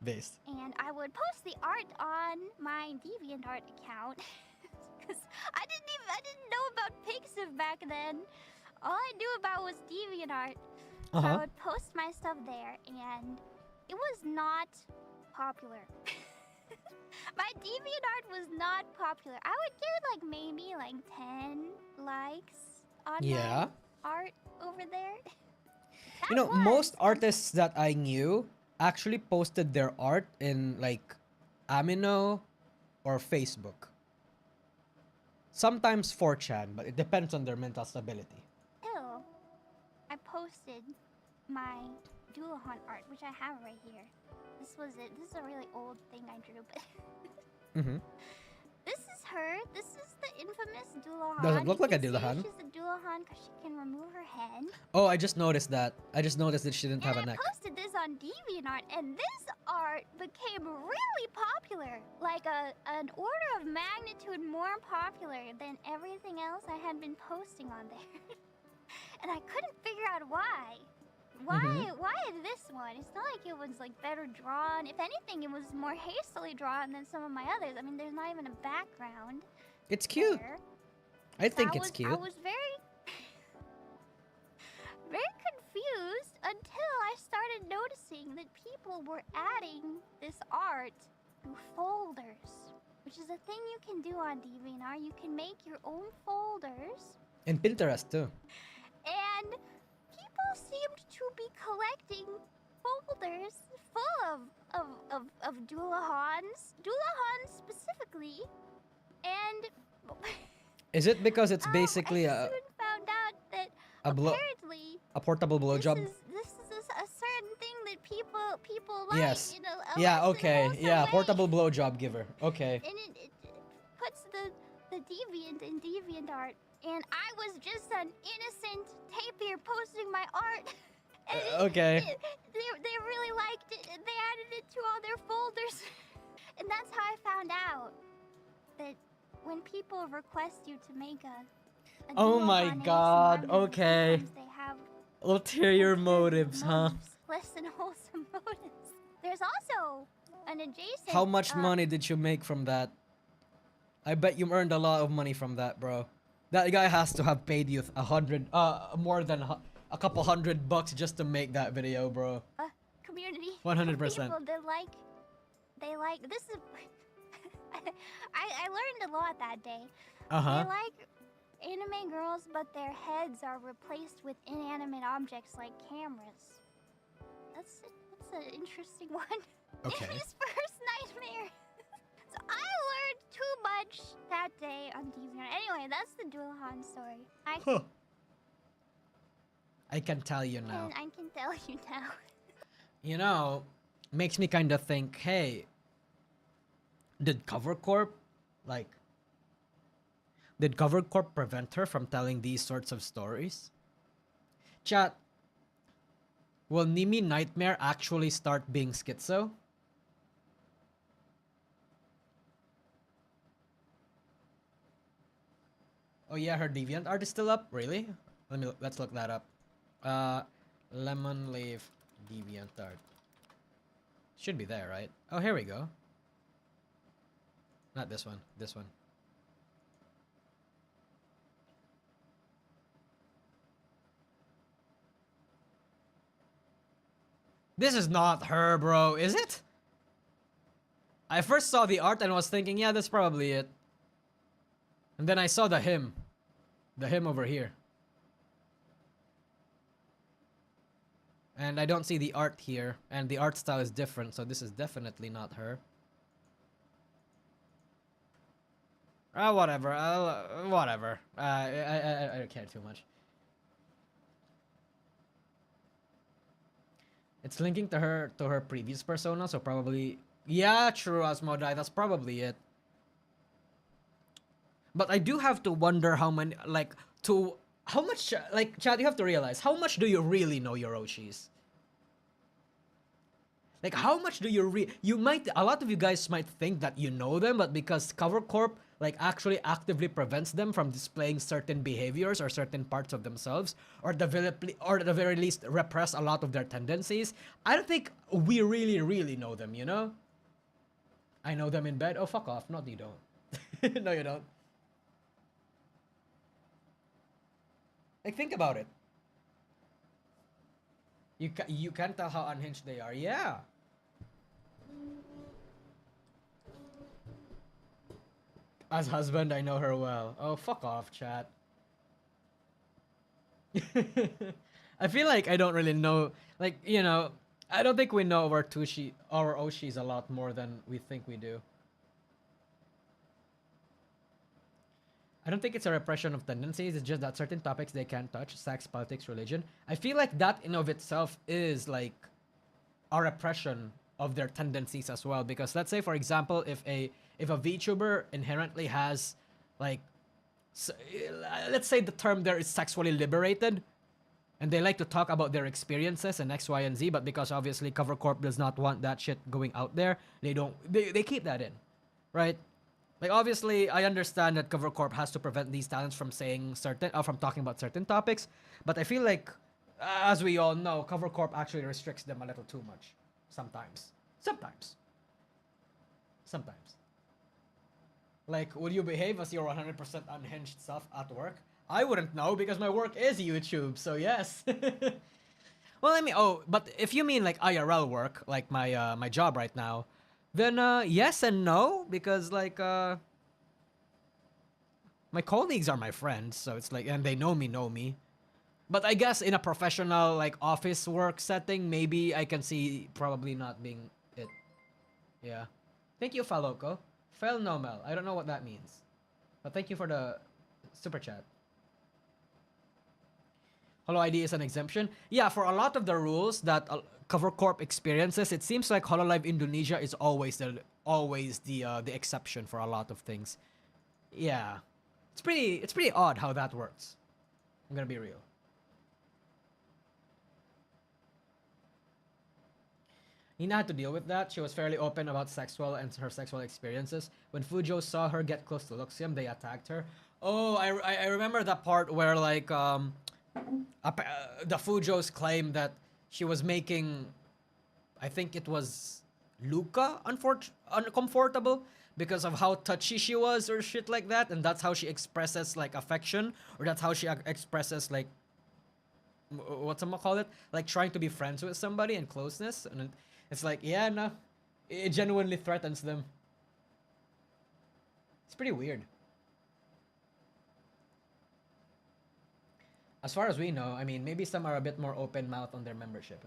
Based. And I would post the art on my DeviantArt account. Because I didn't know about Pixiv back then. All I knew about was DeviantArt. So I would post my stuff there, and it was not popular. My DeviantArt was not popular. I would get like maybe like 10 likes on my art over there. You know, most artists that I knew actually posted their art in like Amino or Facebook. Sometimes 4chan, but it depends on their mental stability. Still, I posted my Dulahan art, which I have right here. This was it. This is a really old thing I drew, but this is her. This is the infamous Dulahan. Does it look like a You can see Dulahan? She's a Dulahan because she can remove her head. Oh, I just noticed that. I just noticed that she didn't have a And I neck. posted this on DeviantArt, and this art became really popular. Like an order of magnitude more popular than everything else I had been posting on there. And I couldn't figure out why. Why this one? It's not like it was like better drawn. If anything, it was more hastily drawn than some of my others. I mean, there's not even a background. It's cute. there. I think I it's cute. was very, very confused until I started noticing that people were adding this art to folders, which is a thing you can do on DeviantArt. You can make your own folders, And Pinterest too. and people seemed to be collecting folders full of Dulahans specifically, and Is it because it's basically I soon found out that apparently a portable blowjob? this is a certain thing that people like. Yes. You know, Yeah. likes in a Okay. wholesome Yeah. way. Portable blowjob giver. Okay. And it puts the deviant in DeviantArt. And I was just an innocent tapir posting my art. And Okay. they really liked it, and they added it to all their folders. And that's how I found out that when people request you to make a Oh my Dulahan God, ASMR video, okay. sometimes they have Ulterior motives, huh? less than wholesome motives. There's also an adjacent. How much money did you make from that? I bet you earned a lot of money from that, bro. That guy has to have paid you more than a couple $100 just to make that video, bro. Community? 100%. People they like this is. I learned a lot that day. Uh-huh. They like anime girls, but their heads are replaced with inanimate objects like cameras. That's an interesting one. Okay. Amy's first nightmare. So I learned too much that day on DeviantArt. Anyway, that's the Dulahan story. I can tell you now. And I can tell you now. You know, makes me kind of think, hey, did Cover Corp, like, did Cover Corp prevent her from telling these sorts of stories? Chat, will Nimi Nightmare actually start being schizo? Oh yeah, her deviant art is still up? Really? Let's look that up. Lemon leaf deviant art. Should be there, right? Oh, here we go. Not this one. This one. This is not her, bro, is it? I first saw the art and was thinking, yeah, that's probably it. And then I saw the him. The him over here. And I don't see the art here. And the art style is different, so this is definitely not her. Whatever. Whatever. I don't care too much. It's linking to her previous persona, so probably... Yeah, true, Asmodai. That's probably it. But I do have to wonder how many... Like, to... How much... Like, Chad, you have to realize, how much do you really know your Oshis? Like, how much do you You might... A lot of you guys might think that you know them, but because Cover Corp, like, actually actively prevents them from displaying certain behaviors or certain parts of themselves, or at the very least repress a lot of their tendencies, I don't think we really know them, you know? I know them in bed. Oh, fuck off. No, you don't. No, you don't. Like, think about it. You can't tell how unhinged they are. Yeah. As husband, I know her well. Oh, fuck off, chat. I feel like I don't really know. Like, you know, I don't think we know our Oshis a lot more than we think we do. I don't think it's a repression of tendencies. It's just that certain topics they can't touch. Sex, politics, religion. I feel like that in of itself is like a repression of their tendencies as well. Because let's say, for example, if a VTuber inherently has like, let's say the term there is sexually liberated, and they like to talk about their experiences and X, Y, and Z, but because obviously Cover Corp does not want that shit going out there, they keep that in, right? Like, obviously, I understand that Cover Corp has to prevent these talents from saying from talking about certain topics, but I feel like, as we all know, Cover Corp actually restricts them a little too much. Sometimes. Like, would you behave as your 100% unhinged self at work? I wouldn't know because my work is YouTube, so yes. Well, I mean, but if you mean like IRL work, like my job right now, then yes and no, because like my colleagues are my friends, so it's like, and they know me. But I guess in a professional like office work setting, maybe I can see probably not being it. Yeah. Thank you, Faloko. Fel Nomel. I don't know what that means. But thank you for the super chat. Holo ID is an exemption. Yeah, for a lot of the rules that Cover Corp experiences, it seems like Hololive Indonesia is always the exception for a lot of things. Yeah. It's pretty odd how that works. I'm gonna be real. Nina had to deal with that. She was fairly open about her sexual experiences. When Fujo saw her get close to Luxium, they attacked her. Oh, I remember that part where like the Fujos claimed that she was making, I think it was Luca uncomfortable because of how touchy she was or shit like that, and that's how she expresses like affection, or that's how she expresses like whatchamacallit, like trying to be friends with somebody and closeness. And it's like, yeah, no, it genuinely threatens them. It's pretty weird. As far as we know, I mean, maybe some are a bit more open mouth on their membership.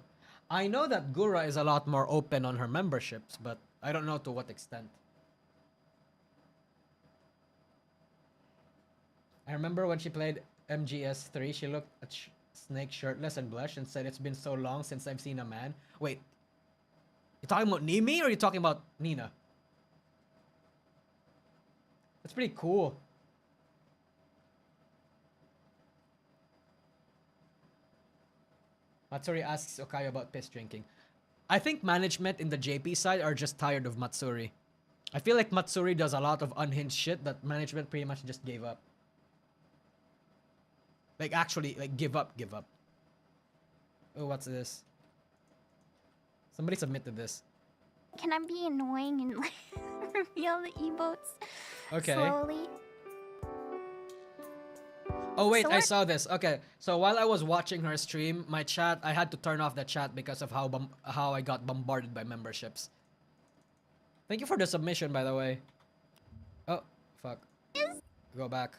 I know that Gura is a lot more open on her memberships, but I don't know to what extent. I remember when she played MGS3, she looked at snake shirtless and blushed and said, "It's been so long since I've seen a man." Wait, you talking about Nimi or you talking about Nina? That's pretty cool. Matsuri asks Okayo about piss drinking. I think management in the JP side are just tired of Matsuri. I feel like Matsuri does a lot of unhinged shit that management pretty much just gave up. Like actually, like give up. Oh, what's this? Somebody submitted this. Can I be annoying and like reveal the emotes Okay. slowly? Oh wait, So I what- saw this. Okay, so while I was watching her stream, my chat, I had to turn off the chat because of how I got bombarded by memberships. Thank you for the submission, by the way. Oh, fuck. Go back.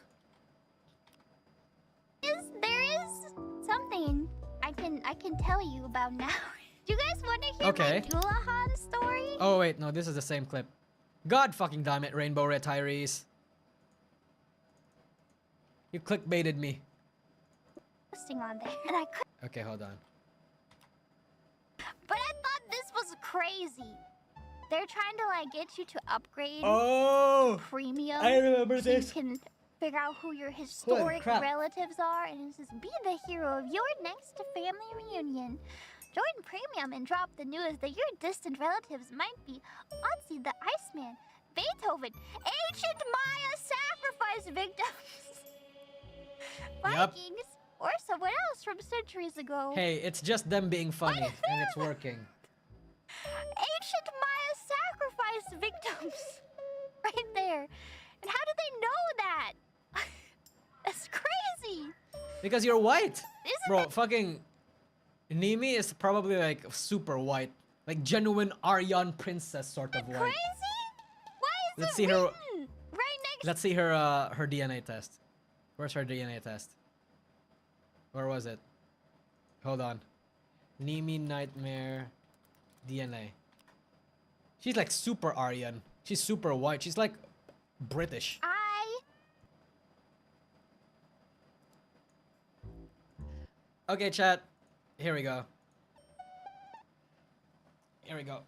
There is something I can tell you about now. Do you guys want to hear Okay. my Dulahan story? Oh wait, no, this is the same clip. God fucking damn it, Rainbow Retirees. You clickbaited me. Posting on there, and I could, Okay, hold on. but I thought this was crazy. They're trying to like get you to upgrade Oh! premium. I remember so you this. can figure out who your historic crap. relatives are, and it says, "Be the hero of your next family reunion. Join premium and drop the news that your distant relatives might be Otzi the Iceman, Beethoven, ancient Maya sacrifice victims, Yup. Vikings, or someone else from centuries ago. Hey, it's just them being funny, and it's working. Ancient Maya sacrifice victims, right there. And how do they know that? That's crazy. Because you're white. Isn't Bro, it fucking Nimi is probably like super white. Like genuine Aryan princess sort of crazy? white. Why is Let's it see her- written right next? Let's see her DNA test. Where's her DNA test? Where was it? Hold on. Nimi Nightmare DNA. She's like super Aryan. She's super white. She's like British. Okay, chat. Here we go. Here we go.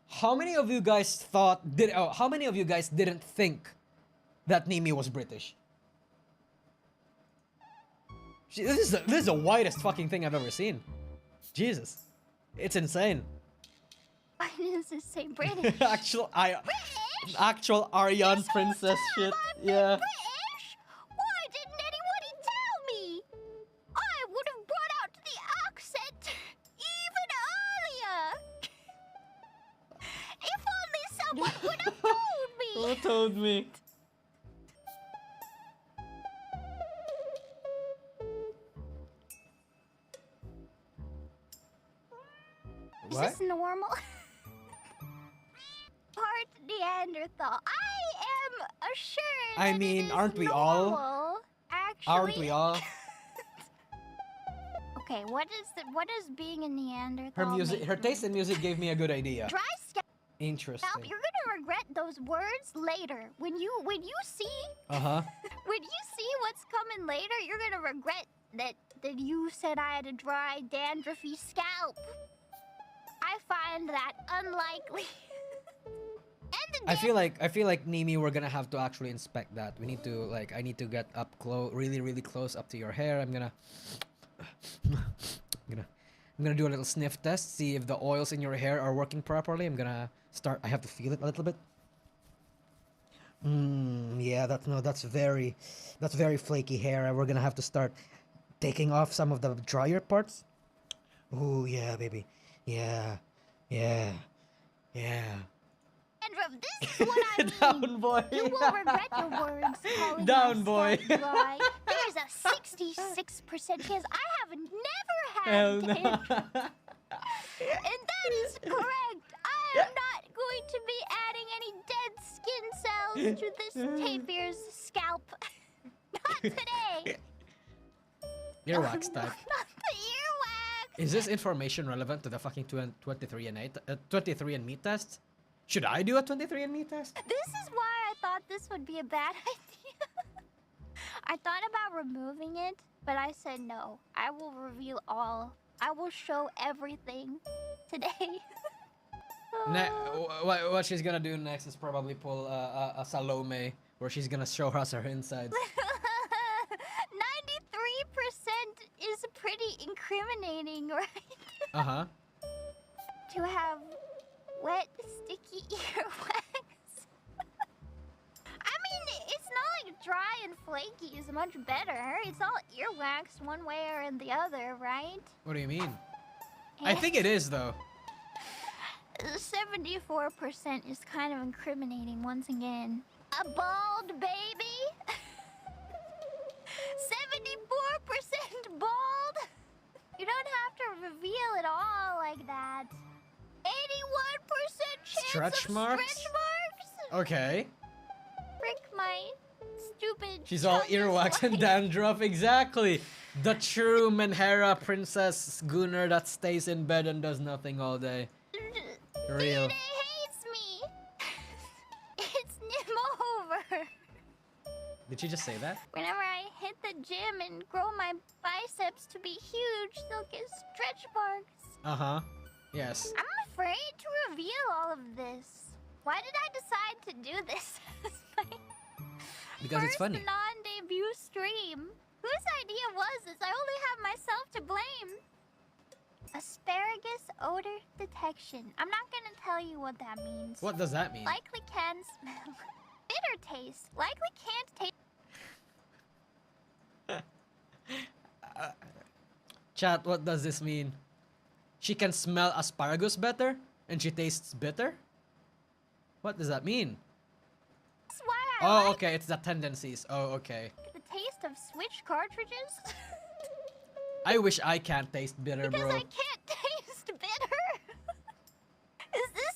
How many of you guys how many of you guys didn't think that Nimi was British? This is the whitest fucking thing I've ever seen. Jesus. It's insane. Why does it say British? Actual Aryan princess shit. Yeah. British? Why didn't anybody tell me? I would have brought out the accent even earlier. If only someone would have told me. Who told me? Is What? this normal? Part Neanderthal. I am assured. I that mean, it is aren't we all? normal, Actually. Aren't we all? Okay, what is being a Neanderthal? Her music, make her me? taste in music gave me a good idea. Dry scalp. Interesting. You're gonna regret those words later. When you see Uh-huh. when you see what's coming later, you're gonna regret that you said I had a dry, dandruffy scalp. I find that unlikely. And the I feel like Nimi, we're gonna have to actually inspect that. We need to I need to get up close, really close up to your hair. I'm gonna do a little sniff test, see if the oils in your hair are working properly. I have to feel it a little bit. Yeah, that's very flaky hair. We're gonna have to start taking off some of the drier parts. Oh yeah, baby. Yeah. dandruff, this is what I mean. Down, boy. You will regret your words calling Down, my boy. scalp dry. There's a 66% chance I have never had Hell no. dandruff. And that is correct. I am not going to be adding any dead skin cells to this tapir's scalp. Not today. Earwax type. Not the earwax. Is this information relevant to the fucking 23andMe test? Should I do a 23andMe test? This is why I thought this would be a bad idea. I thought about removing it, but I said no. I will reveal all. I will show everything today. What she's gonna do next is probably pull a Salome, where she's gonna show us her insides. 93% is pretty incriminating, right? Uh-huh. To have wet, sticky earwax. I mean, it's not like dry and flaky is much better. It's all earwax one way or the other, right? What do you mean? I think it is, though. 74% is kind of incriminating once again. A bald baby? 74% bald? You don't have to reveal it all like that. 81% chance Stretch of marks? stretch marks? Okay. Frick my stupid She's all childish earwax and life. dandruff, exactly. The true Menhera princess Gunner that stays in bed and does nothing all day. Real. Day hates me. It's over. Did she just say that? Whenever I hit the gym and grow my biceps to be huge, they'll get stretch marks. Uh-huh. Yes. I'm afraid to reveal all of this. Why did I decide to do this as my Because it's funny. first non-debut stream? Whose idea was this? I only have myself to blame. Asparagus odor detection. I'm not gonna tell you what that means. What does that mean? Likely can smell. Bitter taste. Likely can't taste. Chat, what does this mean? She can smell asparagus better and she tastes bitter? What does that mean? That's why I Oh, like okay, it's the tendencies. Oh, okay. the taste of Switch cartridges. I wish I can't taste bitter, Because bro. I can't taste bitter. Is this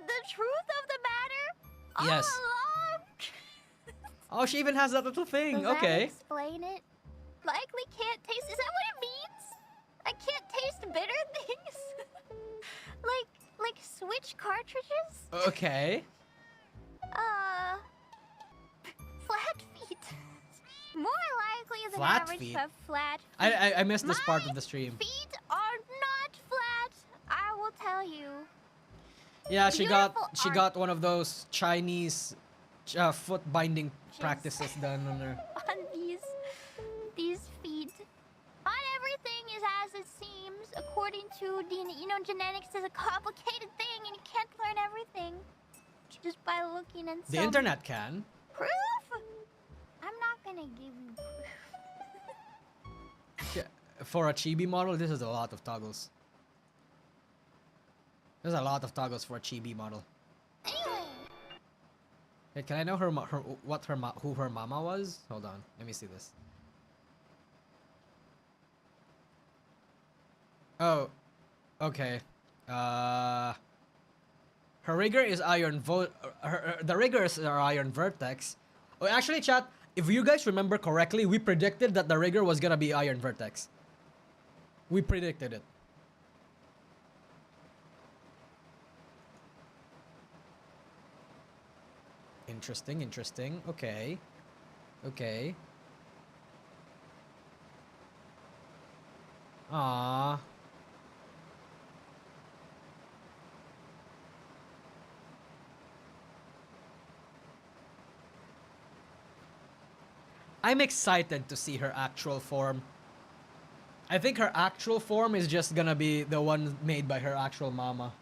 the truth of the matter? Yes. All along? Oh, she even has that little thing. Does that Okay. explain it? Likely can't taste. Is that what it means? I can't taste bitter things. like Switch cartridges. Okay. Flat feet. More likely than Flat average feet? to have flat feet. I missed this part My of the stream. feet are not flat. I will tell you. Yeah, she got Beautiful got one of those Chinese foot binding practices done on her. On these feet. Not everything is as it seems. According to genetics is a complicated thing, and you can't learn everything just by looking at The some internet can. proof. I'm not gonna give you proof. Yeah, for a chibi model, this is a lot of toggles. There's a lot of toggles for a chibi model. Anyway, Hey, can I know who her mama was? Hold on, let me see this. Oh, okay. Her rigger is the riggers are iron vertex. Oh, actually, chat. If you guys remember correctly, we predicted that the rigger was gonna be iron vertex. We predicted it. Interesting, interesting. Okay. Okay. Ah. I'm excited to see her actual form. I think her actual form is just gonna be the one made by her actual mama.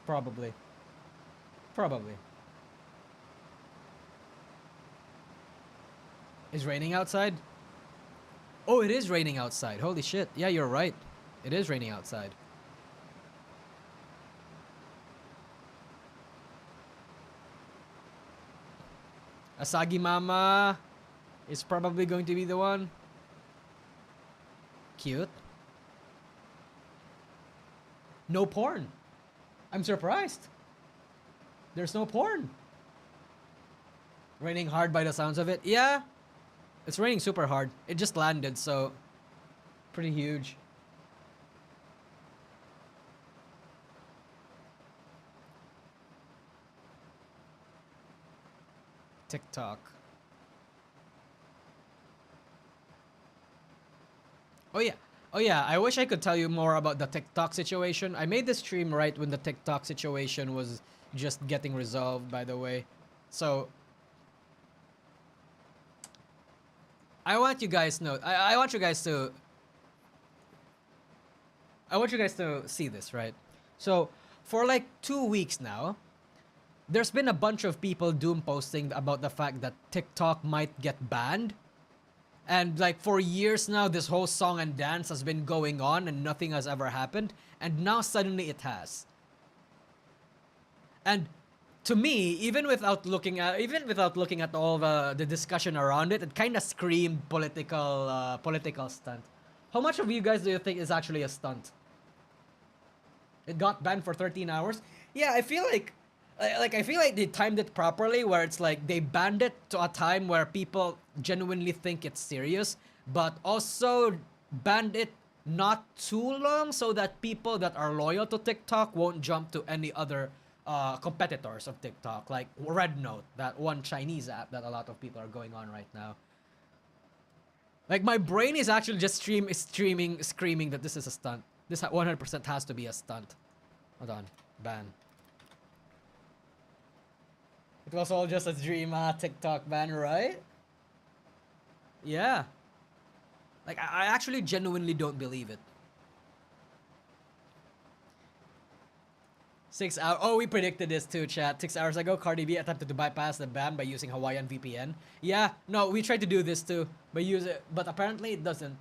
Probably. Probably. Is raining outside? Oh, it is raining outside. Holy shit. Yeah, you're right. It is raining outside. Asagi Mama is probably going to be the one. Cute. No porn. I'm surprised. There's no porn. Raining hard by the sounds of it. Yeah. It's raining super hard. It just landed, so pretty huge. TikTok. Oh yeah. Oh yeah, I wish I could tell you more about the TikTok situation. I made this stream right when the TikTok situation was just getting resolved, by the way. So I want you guys know I want you guys to see this, right? So for like 2 weeks now, there's been a bunch of people doom posting about the fact that TikTok might get banned. And like for years now, this whole song and dance has been going on and nothing has ever happened. And now suddenly it has. And to me, even without looking at all the discussion around it, it kind of screamed political stunt. How much of you guys do you think is actually a stunt? It got banned for 13 hours. Yeah, I feel like they timed it properly, where it's like they banned it to a time where people genuinely think it's serious, but also banned it not too long so that people that are loyal to TikTok won't jump to any other competitors of TikTok, like Red Note, that one Chinese app that a lot of people are going on right now. Like my brain is actually just screaming that this is a stunt. This 100% has to be a stunt. Hold on, ban. It was all just a dream, TikTok ban, right? Yeah. Like, I actually genuinely don't believe it. 6 hours. Oh, we predicted this too, chat. 6 hours ago, Cardi B attempted to bypass the ban by using Hawaiian VPN. Yeah, no, we tried to do this too, but apparently it doesn't.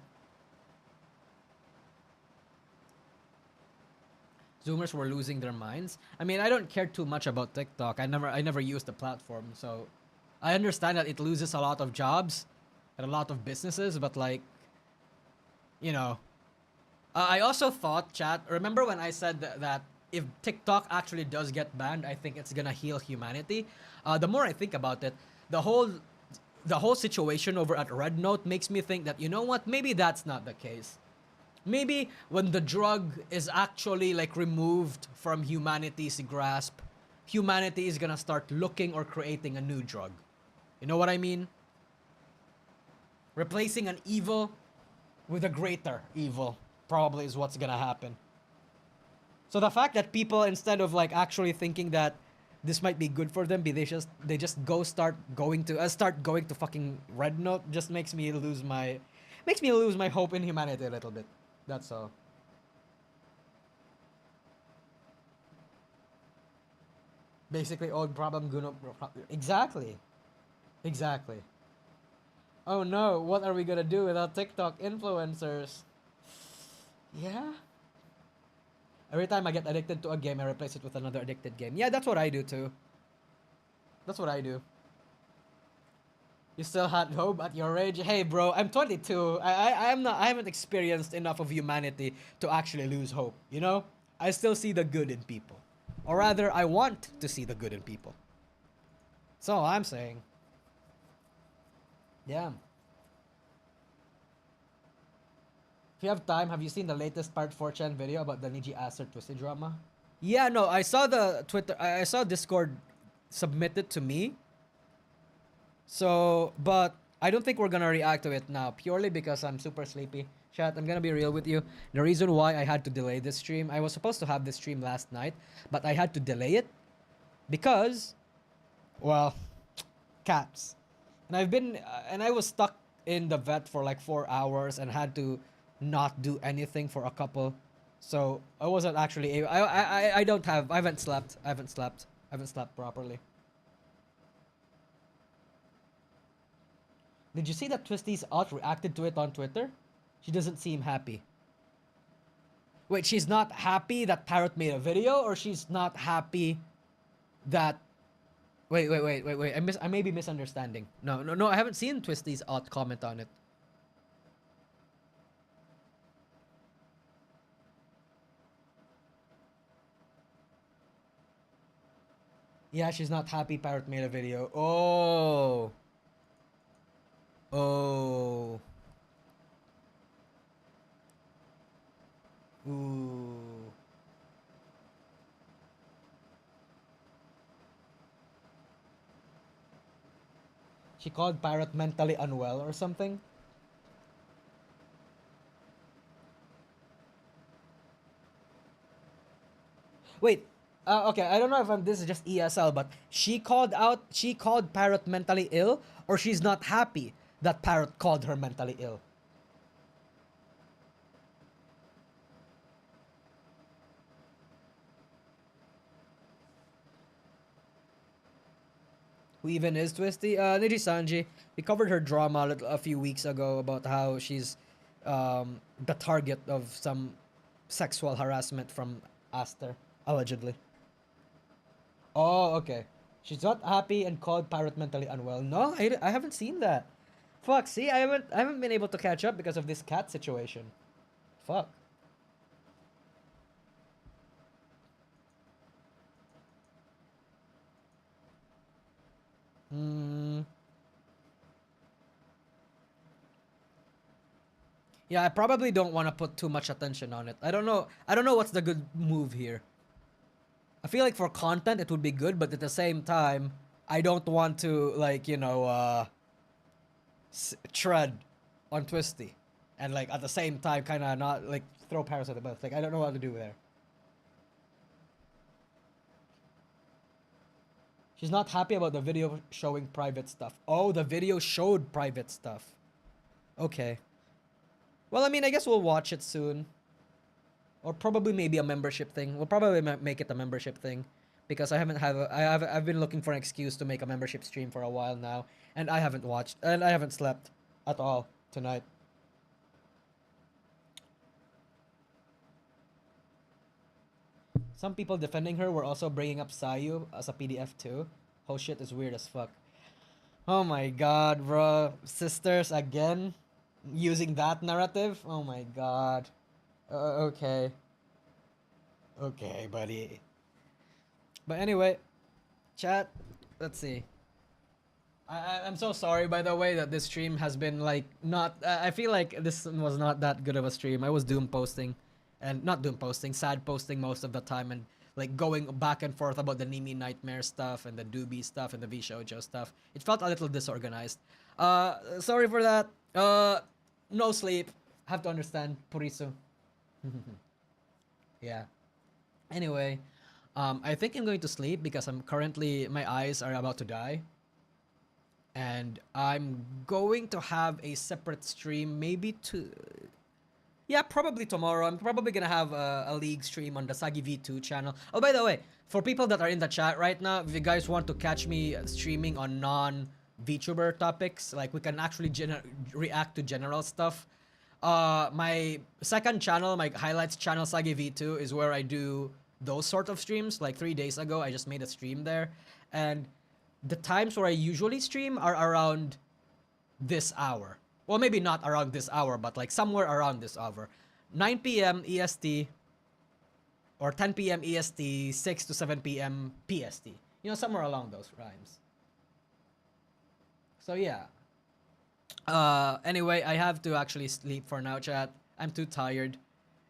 Zoomers were losing their minds. I mean, I don't care too much about TikTok. I never used the platform, so I understand that it loses a lot of jobs and a lot of businesses, but like, you know, I also thought, chat, remember when I said that if TikTok actually does get banned, I think it's gonna heal humanity. The more I think about it, the whole situation over at Red Note makes me think that, you know what, maybe that's not the case. Maybe when the drug is actually like removed from humanity's grasp, humanity is gonna start looking or creating a new drug. You know what I mean? Replacing an evil with a greater evil probably is what's gonna happen. So the fact that people, instead of like actually thinking that this might be good for them, they just start going to fucking Red Note, just makes me lose my hope in humanity a little bit. That's all. Basically, old problem, gonna exactly. Oh no, what are we gonna do without TikTok influencers? Yeah. Every time I get addicted to a game, I replace it with another addicted game. Yeah, that's what I do too. That's what I do. You still had hope at your age? Hey bro, I'm 22. I haven't experienced enough of humanity to actually lose hope, you know? I still see the good in people. Or rather, I want to see the good in people. That's all I'm saying. Yeah. If you have time, have you seen the latest Part 4chan video about the Niji Aster Twisted drama? Yeah, no, I saw I saw Discord submit it to me. So, but I don't think we're gonna react to it now, purely because I'm super sleepy. Chat, I'm gonna be real with you. The reason why I had to delay this stream, I was supposed to have this stream last night, but I had to delay it because, well, cats. And I was stuck in the vet for like 4 hours and had to not do anything for a couple. So I wasn't actually able. I haven't slept properly. Did you see that Twisty's aunt reacted to it on Twitter? She doesn't seem happy. Wait, she's not happy that Parrot made a video, or she's not happy that... Wait. I may be misunderstanding. No, I haven't seen Twisty's aunt comment on it. Yeah, she's not happy Parrot made a video. Oh. Ooh. She called Parrot mentally unwell or something? Wait. Okay, I don't know if this is just ESL, but she called Parrot mentally ill, or she's not happy that Parrot called her mentally ill. Who even is Twisty? Niji Sanji. We covered her drama a few weeks ago about how she's the target of some sexual harassment from Aster, allegedly. Oh, okay. She's not happy and called Parrot mentally unwell. No, I haven't seen that. Fuck, see, I haven't been able to catch up because of this cat situation. Fuck. Yeah, I probably don't want to put too much attention on it. I don't know what's the good move here. I feel like for content it would be good, but at the same time, I don't want to like, you know, tread on Twisty. And like at the same time kind of not like throw Paris at the bus. Like I don't know what to do there. She's not happy about the video showing private stuff. Oh, the video showed private stuff. Okay. Well, I mean, I guess we'll watch it soon. Or probably maybe a membership thing. We'll probably make it a membership thing. Because I've been looking for an excuse to make a membership stream for a while now. And I haven't watched. And I haven't slept at all tonight. Some people defending her were also bringing up Sayu as a PDF too. Whole shit is weird as fuck. Oh my god, bro. Sisters again? Using that narrative? Oh my god. Okay. Okay, buddy. But anyway, chat, let's see. I'm so sorry, by the way, that this stream has been like not... I feel like this was not that good of a stream. I was doom posting. And not doom posting, sad posting most of the time, and like going back and forth about the Nimi Nightmare stuff and the Doobie stuff and the V-Shoujo stuff. It felt a little disorganized. Sorry for that. No sleep. Have to understand. Purisu. Yeah. Anyway, I think I'm going to sleep because my eyes are about to die. And I'm going to have a separate stream, maybe yeah, probably tomorrow. I'm probably gonna have a league stream on the Sagi V2 channel. Oh, by the way, for people that are in the chat right now, if you guys want to catch me streaming on non-VTuber topics, like we can actually react to general stuff. My second channel, my highlights channel, Sagi V2, is where I do those sort of streams. Like 3 days ago, I just made a stream there. And the times where I usually stream are around this hour. Well, maybe not around this hour, but like somewhere around this hour. 9 p.m. EST or 10 p.m. EST, 6 to 7 p.m. PST. You know, somewhere along those rhymes. So yeah. Anyway, I have to actually sleep for now, chat. I'm too tired.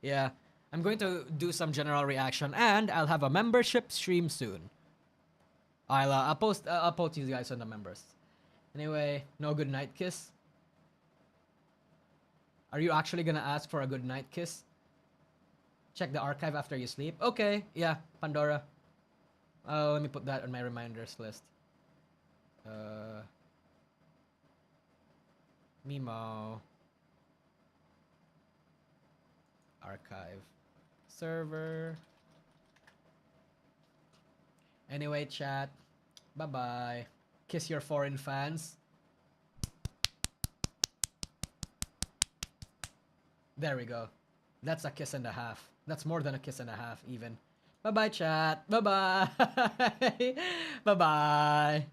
Yeah. I'm going to do some general reaction and I'll have a membership stream soon. I'll post you guys on the members. Anyway, no good night kiss. Are you actually gonna ask for a good night kiss? Check the archive after you sleep. Okay, yeah, Pandora. Let me put that on my reminders list. Mimo. Archive. Server. Anyway, chat. Bye-bye. Kiss your foreign fans. There we go. That's a kiss and a half. That's more than a kiss and a half, even. Bye-bye, chat. Bye-bye. Bye-bye.